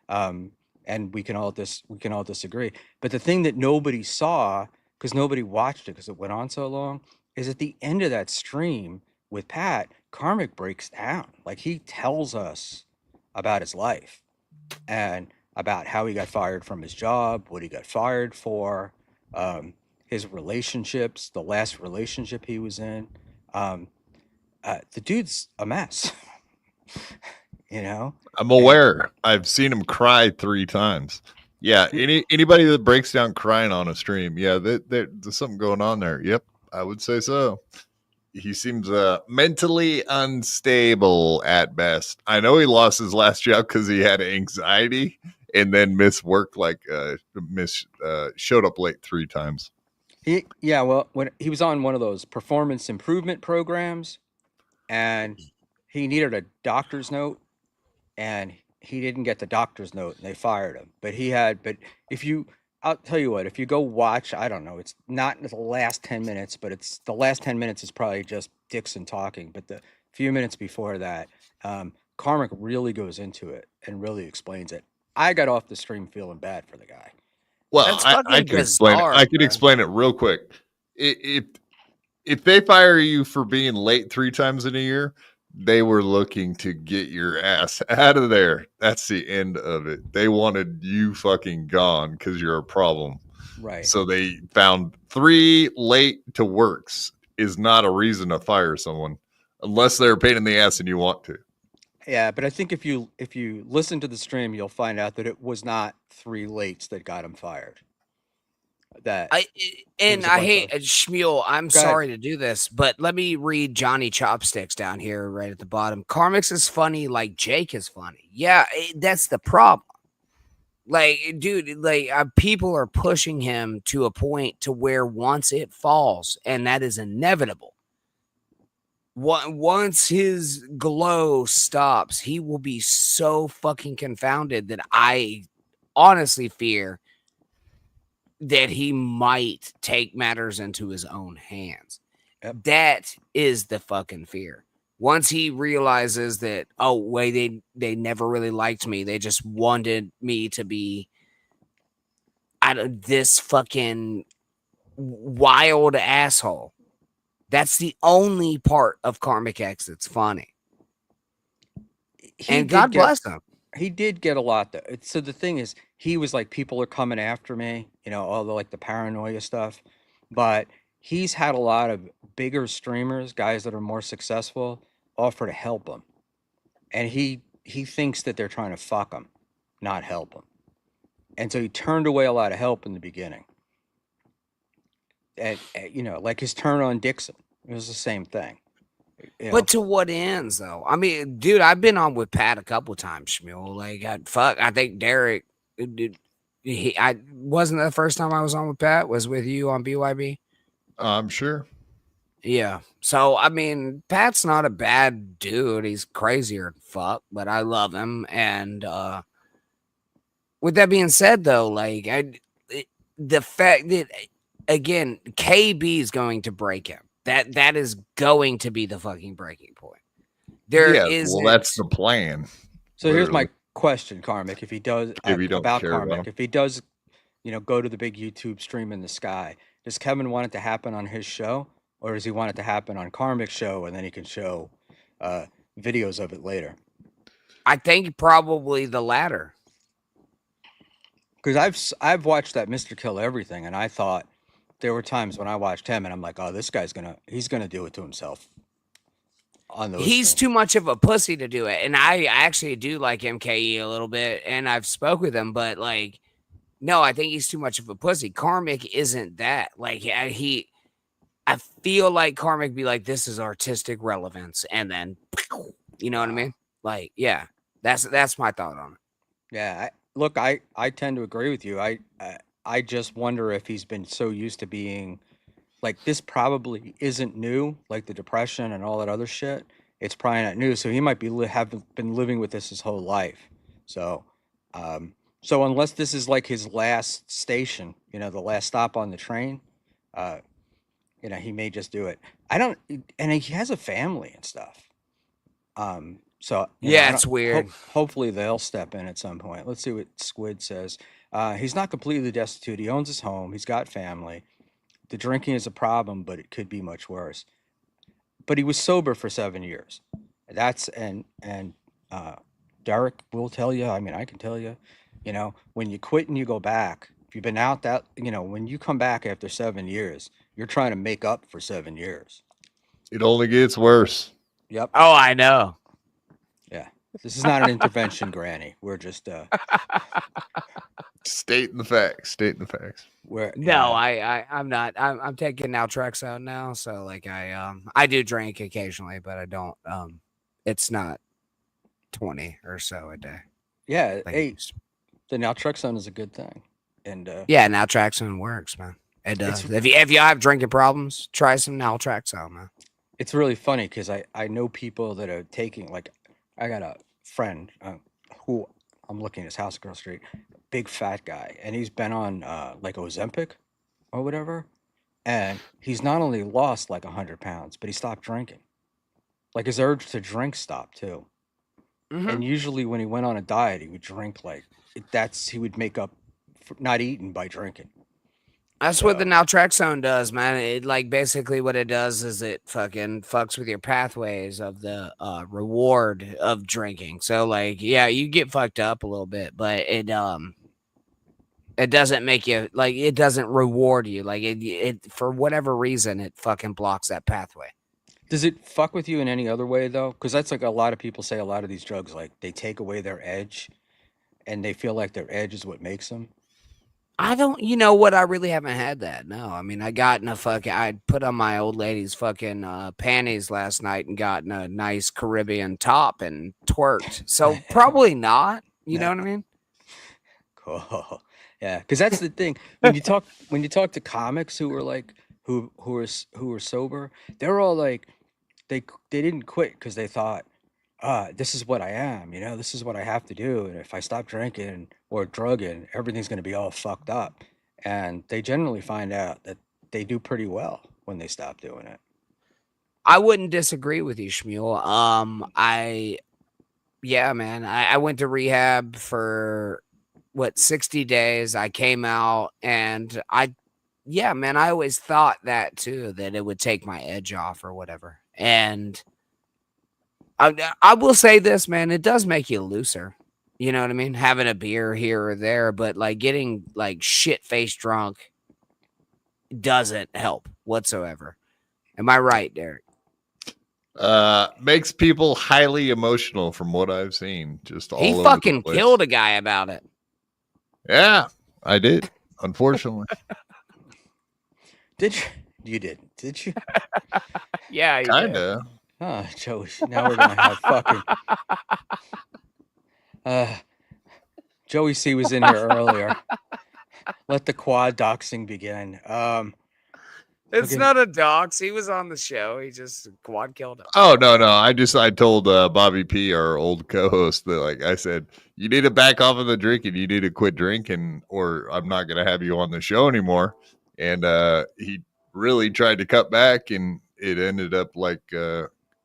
um, and we can all disagree. But the thing that nobody saw, because nobody watched it because it went on so long, is at the end of that stream with Pat, Karmic breaks down. Like he tells us about his life and about how he got fired from his job, what he got fired for, um, his relationships, the last relationship he was in. Um, the dude's a mess, you know? I'm And aware. I've seen him cry 3 times. Yeah, anybody that breaks down crying on a stream, yeah, there's something going on there. Yep, I would say so. He seems mentally unstable at best. I know he lost his last job because he had anxiety and then missed work, like showed up late 3 times. yeah, well, when he was on one of those performance improvement programs and he needed a doctor's note and he didn't get the doctor's note and they fired him. But if you, I'll tell you what, if you go watch, I don't know, it's not the last 10 minutes, but it's the last 10 minutes is probably just Dixon talking. But the few minutes before that, Carmick really goes into it and really explains it. I got off the stream feeling bad for the guy. Well, That's I fucking can explain it. bizarre, I can bro. explain it real quick. If if they fire you for being late 3 times in a year, they were looking to get your ass out of there. That's the end of it. They wanted you fucking gone because you're a problem. Right. So they found 3 late to works is not a reason to fire someone unless they're a pain in the ass and you want to. Yeah, but I think if you listen to the stream, you'll find out that it was not three lates that got him fired. That I it and was a I bunch hate of. Schmuel. I'm Go ahead. sorry to do this, but let me read Johnny Chopsticks down here right at the bottom. Carmix is funny like Jake is funny. Yeah, that's the problem. Like, dude, like people are pushing him to a point to where once it falls, and that is inevitable. Once his glow stops, he will be so fucking confounded that I honestly fear that he might take matters into his own hands. Yep. That is the fucking fear. Once he realizes that, oh wait, they never really liked me. They just wanted me to be out of this fucking wild asshole. That's the only part of Karmic X that's funny. He And did God get bless him. he did get a lot though. So the thing is, he was like, people are coming after me, all the like the paranoia stuff. But he's had a lot of bigger streamers, guys that are more successful, offer to help him, and he thinks that they're trying to fuck him, not help him. And so he turned away a lot of help in the beginning. Like his turn on Dixon, it was the same thing. You But know, to what ends, though? I mean, dude, I've been on with Pat a couple times, Schmuel. Like, I think Derek, dude, I wasn't the first time I was on with Pat. Was with you on BYB. I'm sure. Yeah. So I mean, Pat's not a bad dude. He's crazier than fuck, but I love him. And with that being said, though, like the fact that again, KB is going to break him. That is going to be the fucking breaking point. There Yeah, well, that's isn't. the plan. so here's Literally, my question, Karmic. If he does if you don't about care about Karmic, them. if he does, go to the big YouTube stream in the sky, does Kevin want it to happen on his show, or does he want it to happen on Karmic's show, and then he can show videos of it later? I think probably the latter. Because I've watched that Mr. Kill Everything, and I thought there were times when I watched him, and I'm like, oh, this guy's he's gonna do it to himself on those He's streams. too much of a pussy to do it. And I actually do like MKE a little bit, and I've spoke with him, but like, no, I think he's too much of a pussy. Karmic isn't that. Like, I feel like Karmic be like, this is artistic relevance, and then, you know what I mean? Like, yeah, that's my thought on it. Yeah, look, I tend to agree with you. I just wonder if he's been so used to being like this. Probably isn't new, like the depression and all that other shit. It's probably not new, so he might be have been living with this his whole life. So, so unless this is like his last station, the last stop on the train, uh, he may just do it. I don't, and he has a family and stuff. So Yeah, I it's don't. weird. Hopefully they'll step in at some point. Let's see what Squid says. He's not completely destitute. He owns his home. He's got family. The drinking is a problem, but it could be much worse. But he was sober for 7 years. That's and uh, Derek will tell you. I mean, I can tell you. When you quit and you go back, if you've been out that, when you come back after 7 years, you're trying to make up for 7 years. It only gets worse. Yep. Oh, I know. Yeah. This is not an intervention, Granny. We're just Stating the facts. Stating the facts. we're No, yeah. I'm not. I'm taking naltrexone now, so like I do drink occasionally, but I don't. It's not 20 or so a day. Yeah. Like it Hey, used to. the naltrexone is a good thing, and Yeah, naltrexone works, man. It it's does. If you have drinking problems, try some naltrexone, man. it's really funny because I know people that are taking, like, I got a friend who I'm looking at his house across the street, big fat guy, and he's been on like Ozempic or whatever, and he's not only lost like 100 pounds, but he stopped drinking. Like his urge to drink stopped too. Hmm. And usually when he went on a diet, he would drink like he would make up for not eating by drinking. That's what the So naltrexone does, man. It like basically what it does is it fucking fucks with your pathways of the reward of drinking. So like, yeah, you get fucked up a little bit, but it doesn't make you like it doesn't reward you. Like it for whatever reason it fucking blocks that pathway. does it fuck with you in any other way though? Because that's like a lot of people say a lot of these drugs, like they take away their edge, and they feel like their edge is what makes them. I don't, you know what? I really haven't had that. No, I mean, I got in a fucking, I put on my old lady's fucking panties last night and got in a nice Caribbean top and twerked. So probably not. You know what I mean? Cool. Yeah, because that's the thing. When you talk to comics who are like who are sober, they're all like they didn't quit because they thought, this is what I am. This is what I have to do, and if I stop drinking or drugging, everything's going to be all fucked up. And they generally find out that they do pretty well when they stop doing it. I wouldn't disagree with you, Schmuel. Yeah, man, I went to rehab for what 60 days. I came out and yeah, man, I always thought that too, that it would take my edge off or whatever. And I will say this, man, it does make you looser. You know what I mean? Having a beer here or there, but like getting like shit faced drunk doesn't help whatsoever. Am I right, Derek? Makes people highly emotional from what I've seen. Just all He over the fucking place. killed a guy about it. Yeah, I did. Unfortunately. Did you? You didn't, did you? Yeah, he did. Kinda. Oh, Joey. Now we're gonna have fucking. Joey C was in here earlier. Let the quad doxing begin. It's Okay. not a dox. He was on the show. He just quad killed him. Oh no. I told Bobby P, our old co-host, that like I said, you need to back off of the drinking. You need to quit drinking, or I'm not gonna have you on the show anymore. And he really tried to cut back, and it ended up like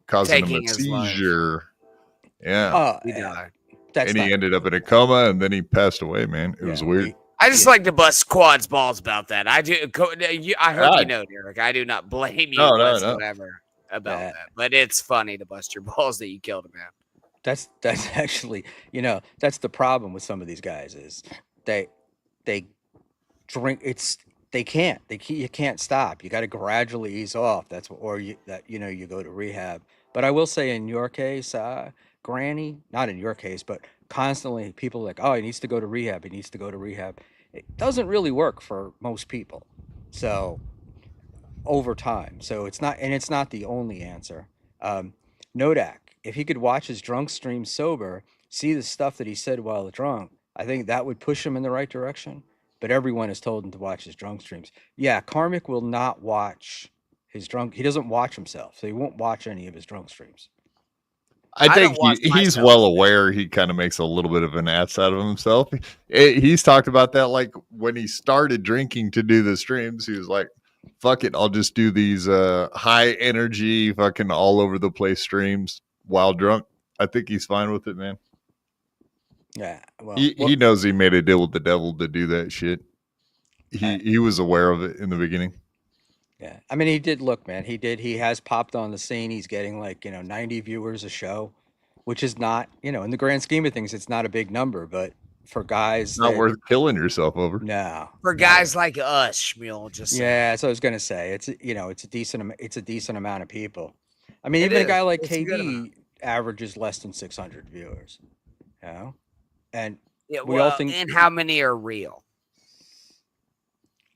causing him Taking a his life. seizure. Yeah. Oh, He yeah, died. that's And he not ended up in a coma, and then he passed away, man. It was yeah, weird. I just like to bust quad's balls about that. I do. I hope Ah, you know, Derek. I do not blame you No. whatsoever about Yeah. that. But it's funny to bust your balls that you killed a man. that's actually, that's the problem with some of these guys is they they drink. You can't stop. You got to gradually ease off. That's what, or you go to rehab. But I will say in your case, Granny, not in your case, but constantly people are like, oh, he needs to go to rehab. He needs to go to rehab. It doesn't really work for most people. So over time. So it's not the only answer. Um, Nodak, if he could watch his drunk stream sober, see the stuff that he said while drunk, I think that would push him in the right direction. But everyone has told him to watch his drunk streams. Yeah, Karmic will not watch his drunk. He doesn't watch himself, so he won't watch any of his drunk streams. I I think don't watch he's myself. well aware he kind of makes a little bit of an ass out of himself. He's talked about that like when he started drinking to do the streams. He was like, fuck it, I'll just do these high energy, fucking all over the place streams while drunk. I think he's fine with it, man. Yeah. Well, He knows he made a deal with the devil to do that shit. He was aware of it in the beginning. yeah. I mean, he did look, man. He has popped on the scene. He's getting 90 viewers a show, which is not, in the grand scheme of things, it's not a big number, but for guys Not that worth killing yourself over. no, For not guys at- like us, Schmuel, just saying. yeah. So I was gonna say it's it's a decent amount of people. I mean, It even a is. guy like It's a good amount. KB averages less than 600 viewers, and Yeah, we all well, think and how many are real?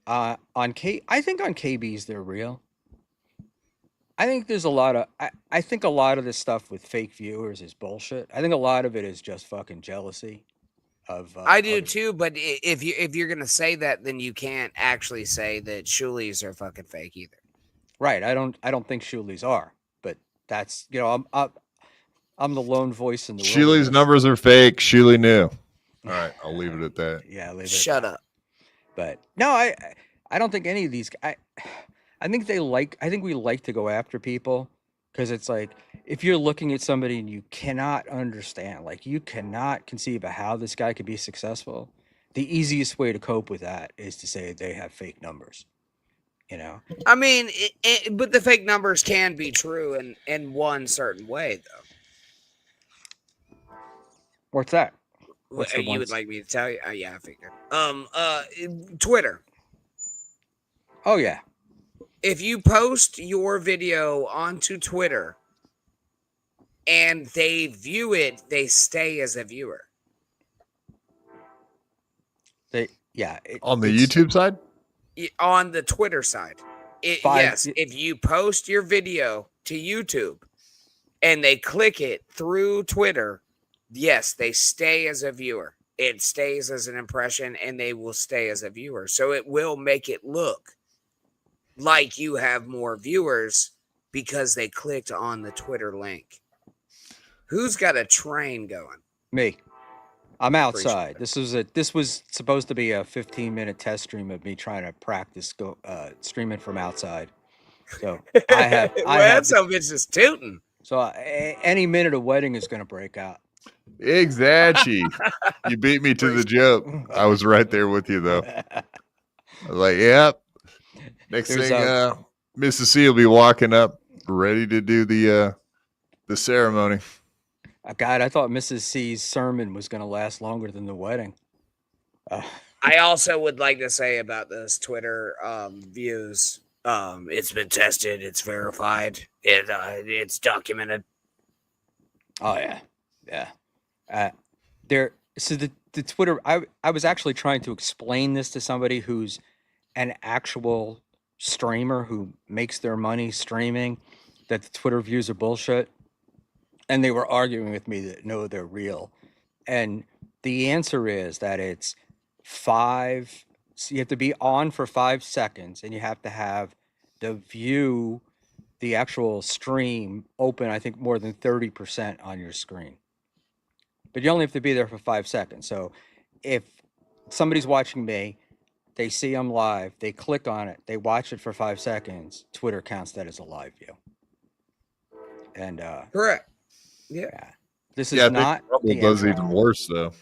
I think on KBs they're real. I think there's a lot of I think a lot of this stuff with fake viewers is bullshit. I think a lot of it is just fucking jealousy of I do other. too, but if you're gonna say that, then you can't actually say that Shulies are fucking fake either. Right. I don't think Shulies are, but that's I'm the lone voice in the Sheely's wilderness. numbers are fake. Sheely knew. All right, I'll leave it at that. Yeah, leave it. Shut up. But no, I don't think any of these. I think I think we like to go after people because it's like if you're looking at somebody and you cannot understand, like you cannot conceive of how this guy could be successful. The easiest way to cope with that is to say they have fake numbers. I mean, but the fake numbers can be true in one certain way, though. What's that? What's the You would ones? like me to tell you? Yeah, I figured. Twitter. Oh yeah, If you post your video onto Twitter and they view it, they stay as a viewer. On the it's YouTube side? On the Twitter side. Yes, if you post your video to YouTube and they click it through Twitter, yes, they stay as a viewer. It stays as an impression and they will stay as a viewer. So it will make it look like you have more viewers because they clicked on the Twitter link. Who's got a train going? Me. I'm outside. Appreciate This was supposed to be a 15-minute test stream of me trying to practice streaming from outside. So I have Well, that some bitch is tooting. so any minute a wedding is going to break out. Exactly. You beat me to the joke. I was right there with you though. I was like, yep. Next There's thing, Mrs. C will be walking up, ready to do the ceremony. God, I thought Mrs. C's sermon was going to last longer than the wedding. I also would like to say about this Twitter views. It's been tested. It's verified. It's documented. Oh yeah. So the Twitter. I was actually trying to explain this to somebody who's an actual streamer who makes their money streaming, that the Twitter views are bullshit, and they were arguing with me that no, they're real, and the answer is that it's 5. So you have to be on for 5 seconds, and you have to have the actual stream open. I think more than 30% on your screen, but you only have to be there for 5 seconds. So if somebody's watching me, they see I'm live, they click on it, they watch it for 5 seconds, Twitter counts that as a live view. And Correct. Yeah. this is not Rumble does even worse though.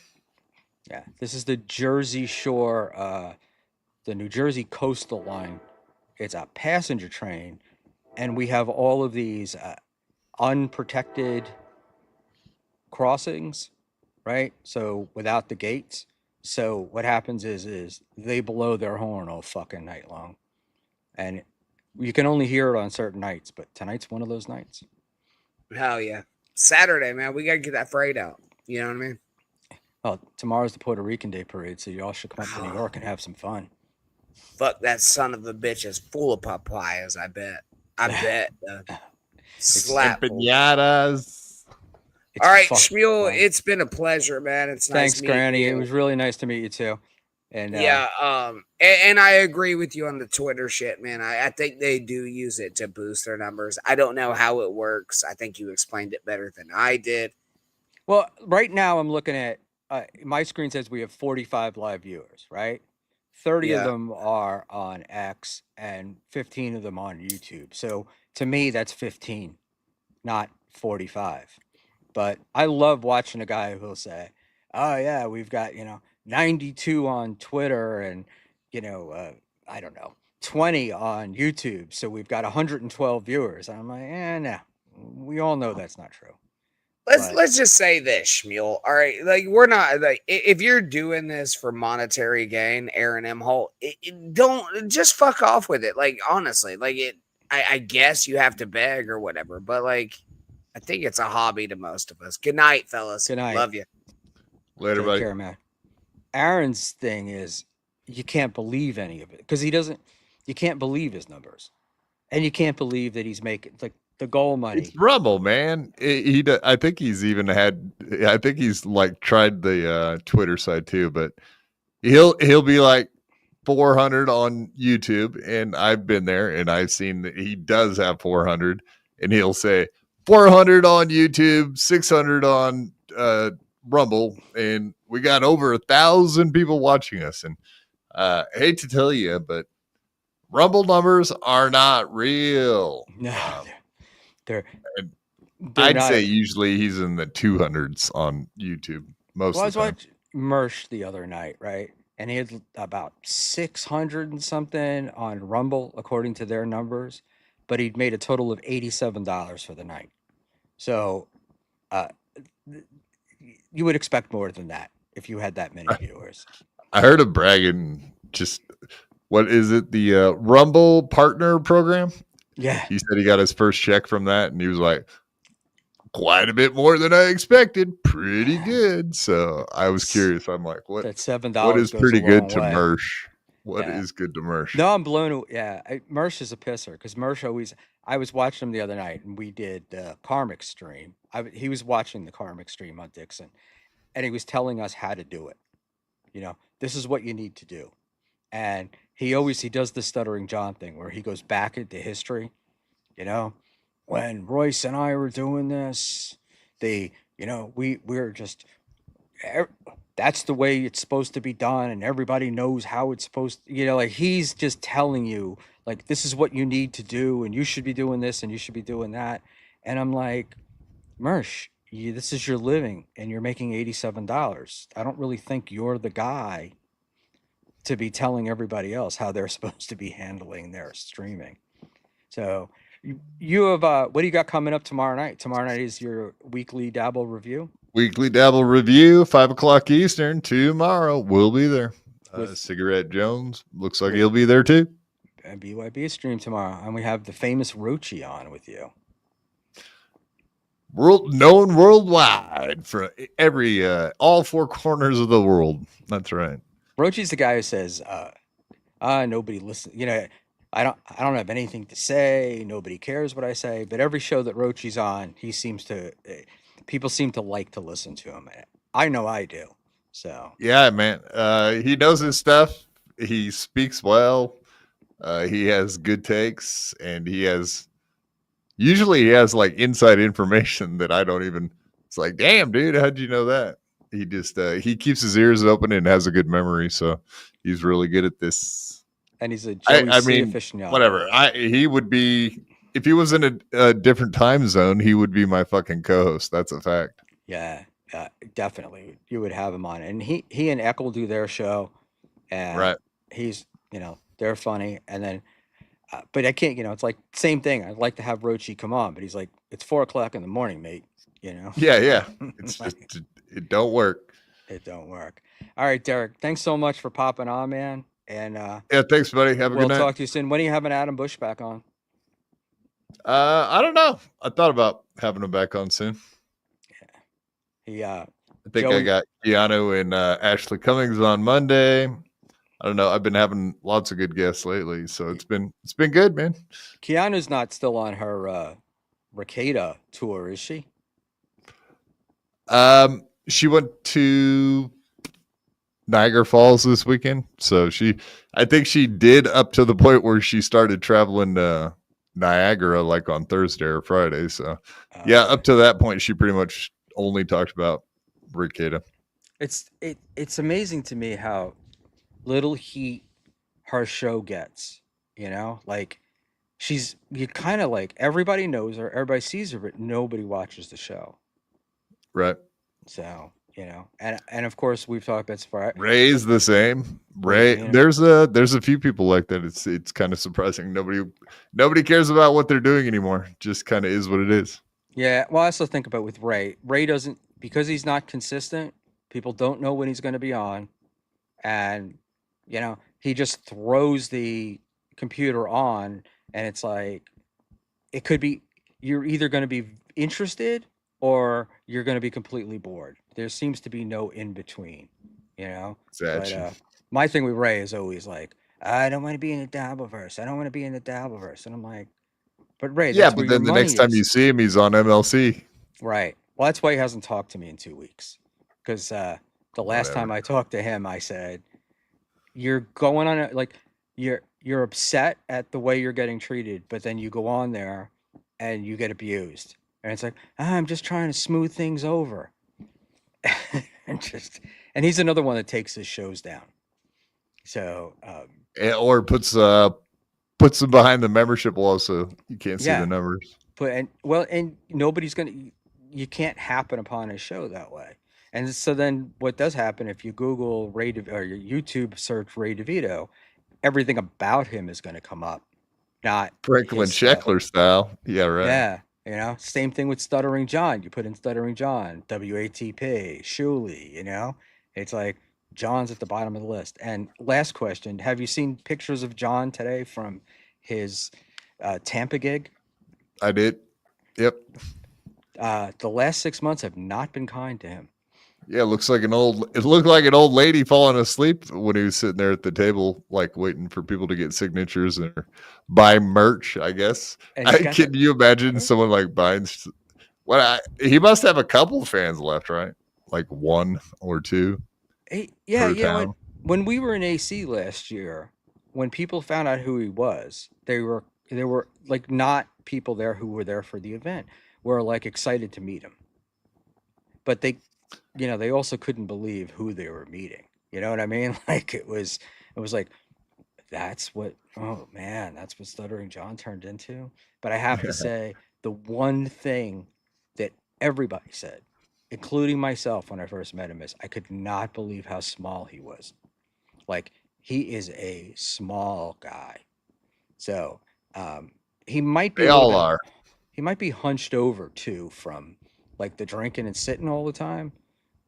Yeah, this is the Jersey Shore, the New Jersey coastal line. It's a passenger train, and we have all of these unprotected crossings, right? So without the gates. So what happens is they blow their horn all fucking night long, and you can only hear it on certain nights. But tonight's one of those nights. Hell yeah. Saturday, man. We got to get that freight out. You know what I mean? Well, tomorrow's the Puerto Rican Day parade, so y'all should come up to New York and have some fun. Fuck, that son of a bitch is full of papayas, I bet. I bet. Slap. Empanadas. All right, fucking Schmuel, fun. it's been a pleasure, man. It's nice Thanks, meeting Granny. you. It was really nice to meet you too. And yeah, and I agree with you on the Twitter shit, man. I think they do use it to boost their numbers. I don't know how it works. I think you explained it better than I did. well, right now I'm looking at my screen says we have 45 live viewers, right? 30 of Yeah. them are on X, and 15 of them on YouTube. So to me, that's 15, not 45. But I love watching a guy who'll say, "Oh yeah, we've got 92 on Twitter, and I don't know, 20 on YouTube, so we've got 112 viewers." I'm like, no, we all know that's not true. But Let's just say this, Schmuel. All right, like we're not like if you're doing this for monetary gain, Aaron M. Holt, don't just fuck off with it. Like honestly, like it. I guess you have to beg or whatever, but like I think it's a hobby to most of us. Good night, fellas. good night. Love you. Later, Take buddy. care, man. Aaron's thing is you can't believe any of it because he doesn't. You can't believe his numbers, and you can't believe that he's making like the goal It's money. Rumble, man. I think he's even had. I think he's like tried the Twitter side too, but he'll be like 400 on YouTube, and I've been there and I've seen that he does have 400, and he'll say 400 on YouTube, 600 on Rumble, and we got over 1,000 people watching us. And I hate to tell you, but Rumble numbers are not real. No, they're And they're I'd not. say usually he's in the 200s on YouTube most Well, I of was the time. watching Mersh the other night, right? And he had about 600 and something on Rumble, according to their numbers, but he'd made a total of $87 for the night. So uh, you would expect more than that if you had that many viewers. I heard him bragging. Just what is it? The Rumble Partner Program. Yeah. He said he got his first check from that, and he was like, "Quite a bit more than I expected. Pretty good." So I was curious. I'm like, "What? That $7 What is goes a pretty good long to way. Mersh? What Yeah. is good to Mersh?" No, I'm blown away. Yeah, Mersh is a pisser because Mersh always. I was watching him the other night, and we did the Karmic stream. He was watching the Karmic stream on Dixon, and he was telling us how to do it. This is what you need to do. And he does the stuttering John thing where he goes back into history. You know, when Royce and I were doing this, we're just e- that's the way it's supposed to be done, and everybody knows how it's supposed to, like he's just telling you like this is what you need to do, and you should be doing this and you should be doing that. And I'm like, Mersh, this is your living and you're making $87. I don't really think you're the guy to be telling everybody else how they're supposed to be handling their streaming. So you have what do you got coming up tomorrow night? Tomorrow night is your weekly Dabble review Weekly Dabble Review, 5 o'clock Eastern tomorrow. We'll be there. with Cigarette Jones looks like with he'll be there too. a BYB stream tomorrow, and we have the famous Rochi on with you. World known worldwide for every all four corners of the world. That's right. Rochi's the guy who says, nobody listens. I don't have anything to say. Nobody cares what I say. But every show that Rochi's on, he seems to people seem to like to listen to him. I know I do. So Yeah, man. He knows his stuff. He speaks well. He has good takes, and he has like inside information that I don't even. It's like, damn, dude, how'd you know that? He just he keeps his ears open and has a good memory, so he's really good at this. and he's a Joey I C mean, aficionado. whatever. He would be if he was in a different time zone. He would be my fucking co-host. That's a fact. Yeah, definitely. You would have him on, and he and Eckel do their show, and Right. he's they're funny, and then but I can't it's like same thing. I'd like to have Rochi come on, but he's like it's 4 o'clock in the morning, mate. Yeah. It's Like, just it don't work. it don't work. All right, Derek. Thanks so much for popping on, man, and Yeah, thanks, buddy. Have a we'll good night. talk to you soon. When are you having Adam Bush back on? I don't know. I thought about having him back on soon. He I think I Joey- got Keanu and Ashley Cummings on Monday. I don't know. I've been having lots of good guests lately, so it's been good, man. Keanu's not still on her Ricada tour, is she? She went to Niagara Falls this weekend, so I think she did up to the point where she started traveling to Niagara like on Thursday or Friday. So yeah, up to that point, she pretty much only talked about Ricada. It's amazing to me how little heat her show gets. Like you kind of like everybody knows her, everybody sees her, but nobody watches the show. Right. So and of course we've talked about Safari. Ray's the same. Ray, You know, there's a few people like that. It's kind of surprising. Nobody cares about what they're doing anymore. Just kind of is what it is. yeah. Well, I also think about with Ray. Ray doesn't because he's not consistent. People don't know when he's going to be on, and he just throws the computer on, and it's like it could be you're either going to be interested or you're going to be completely bored. There seems to be no in between, you know. But Exactly. my thing with Ray is always like, I don't want to be in the Dabbleverse. I don't want to be in the Dabbleverse, and I'm like, but Ray, Yeah, that's where but your then the next money time you is, see him, he's on MLC. right? Well, that's why he hasn't talked to me in 2 weeks, because the last time Whatever. I talked to him, I said, you're going on it like you're upset at the way you're getting treated, but then you go on there and you get abused. And it's like, I'm just trying to smooth things over. And he's another one that takes his shows down. So Or puts him behind the membership wall so you can't see the yeah, numbers. and nobody's gonna you can't happen upon his show that way. And so then what does happen if you Google or your YouTube search Ray DeVito, everything about him is going to come up, not Franklin his stuff. Sheckler style. Yeah, right. Yeah, same thing with Stuttering John. You put in Stuttering John, WATP, Shuley, it's like John's at the bottom of the list. And last question, have you seen pictures of John today from his Tampa gig? I did. Yep. The last 6 months have not been kind to him. Yeah, it looked like an old lady falling asleep when he was sitting there at the table, like waiting for people to get signatures or buy merch, I guess. And he's got Can you imagine someone like buying he must have a couple fans left, right? Like one or two Yeah, per town. when we were in AC last year, when people found out who he was, there were like not people there who were there for the event were like excited to meet him, but they also couldn't believe who they were meeting. You know what I mean? Like it was like that's what oh man, that's what Stuttering John turned into. But I have to say the one thing that everybody said, including myself when I first met him, is I could not believe how small he was. Like he is a small guy. So he might be They a little all bit are. he might be hunched over too from like the drinking and sitting all the time.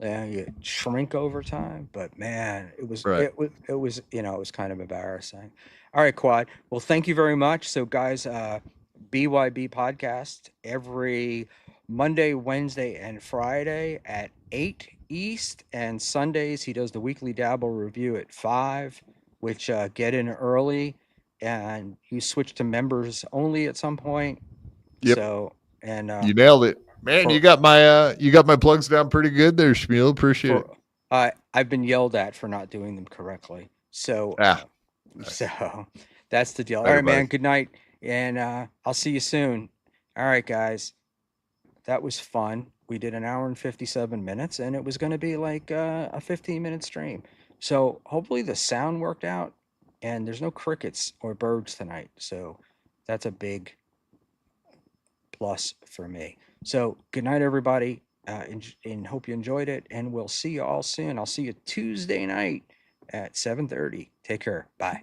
Yeah, you shrink over time, but man, it was Right. it was it was it was kind of embarrassing. All right, Quad. Well, thank you very much. So, guys, BYB podcast every Monday, Wednesday, and Friday at 8 East, and Sundays he does the weekly Dabble review at 5, which get in early, and you switch to members only at some point. Yep. So, and You nailed it. Man, for you got my plugs down pretty good there, Schmuel. Appreciate it. for I've been yelled at for not doing them correctly. So Ah, so nice. that's the deal. All Later, right, buddy. man. Good night, and I'll see you soon. All right, guys. That was fun. We did an hour and 57 minutes, and it was going to be like a 15-minute stream. So hopefully the sound worked out, and there's no crickets or birds tonight. So that's a big plus for me. So good night, everybody, and hope you enjoyed it. And we'll see you all soon. I'll see you Tuesday night at 7:30. Take care. Bye.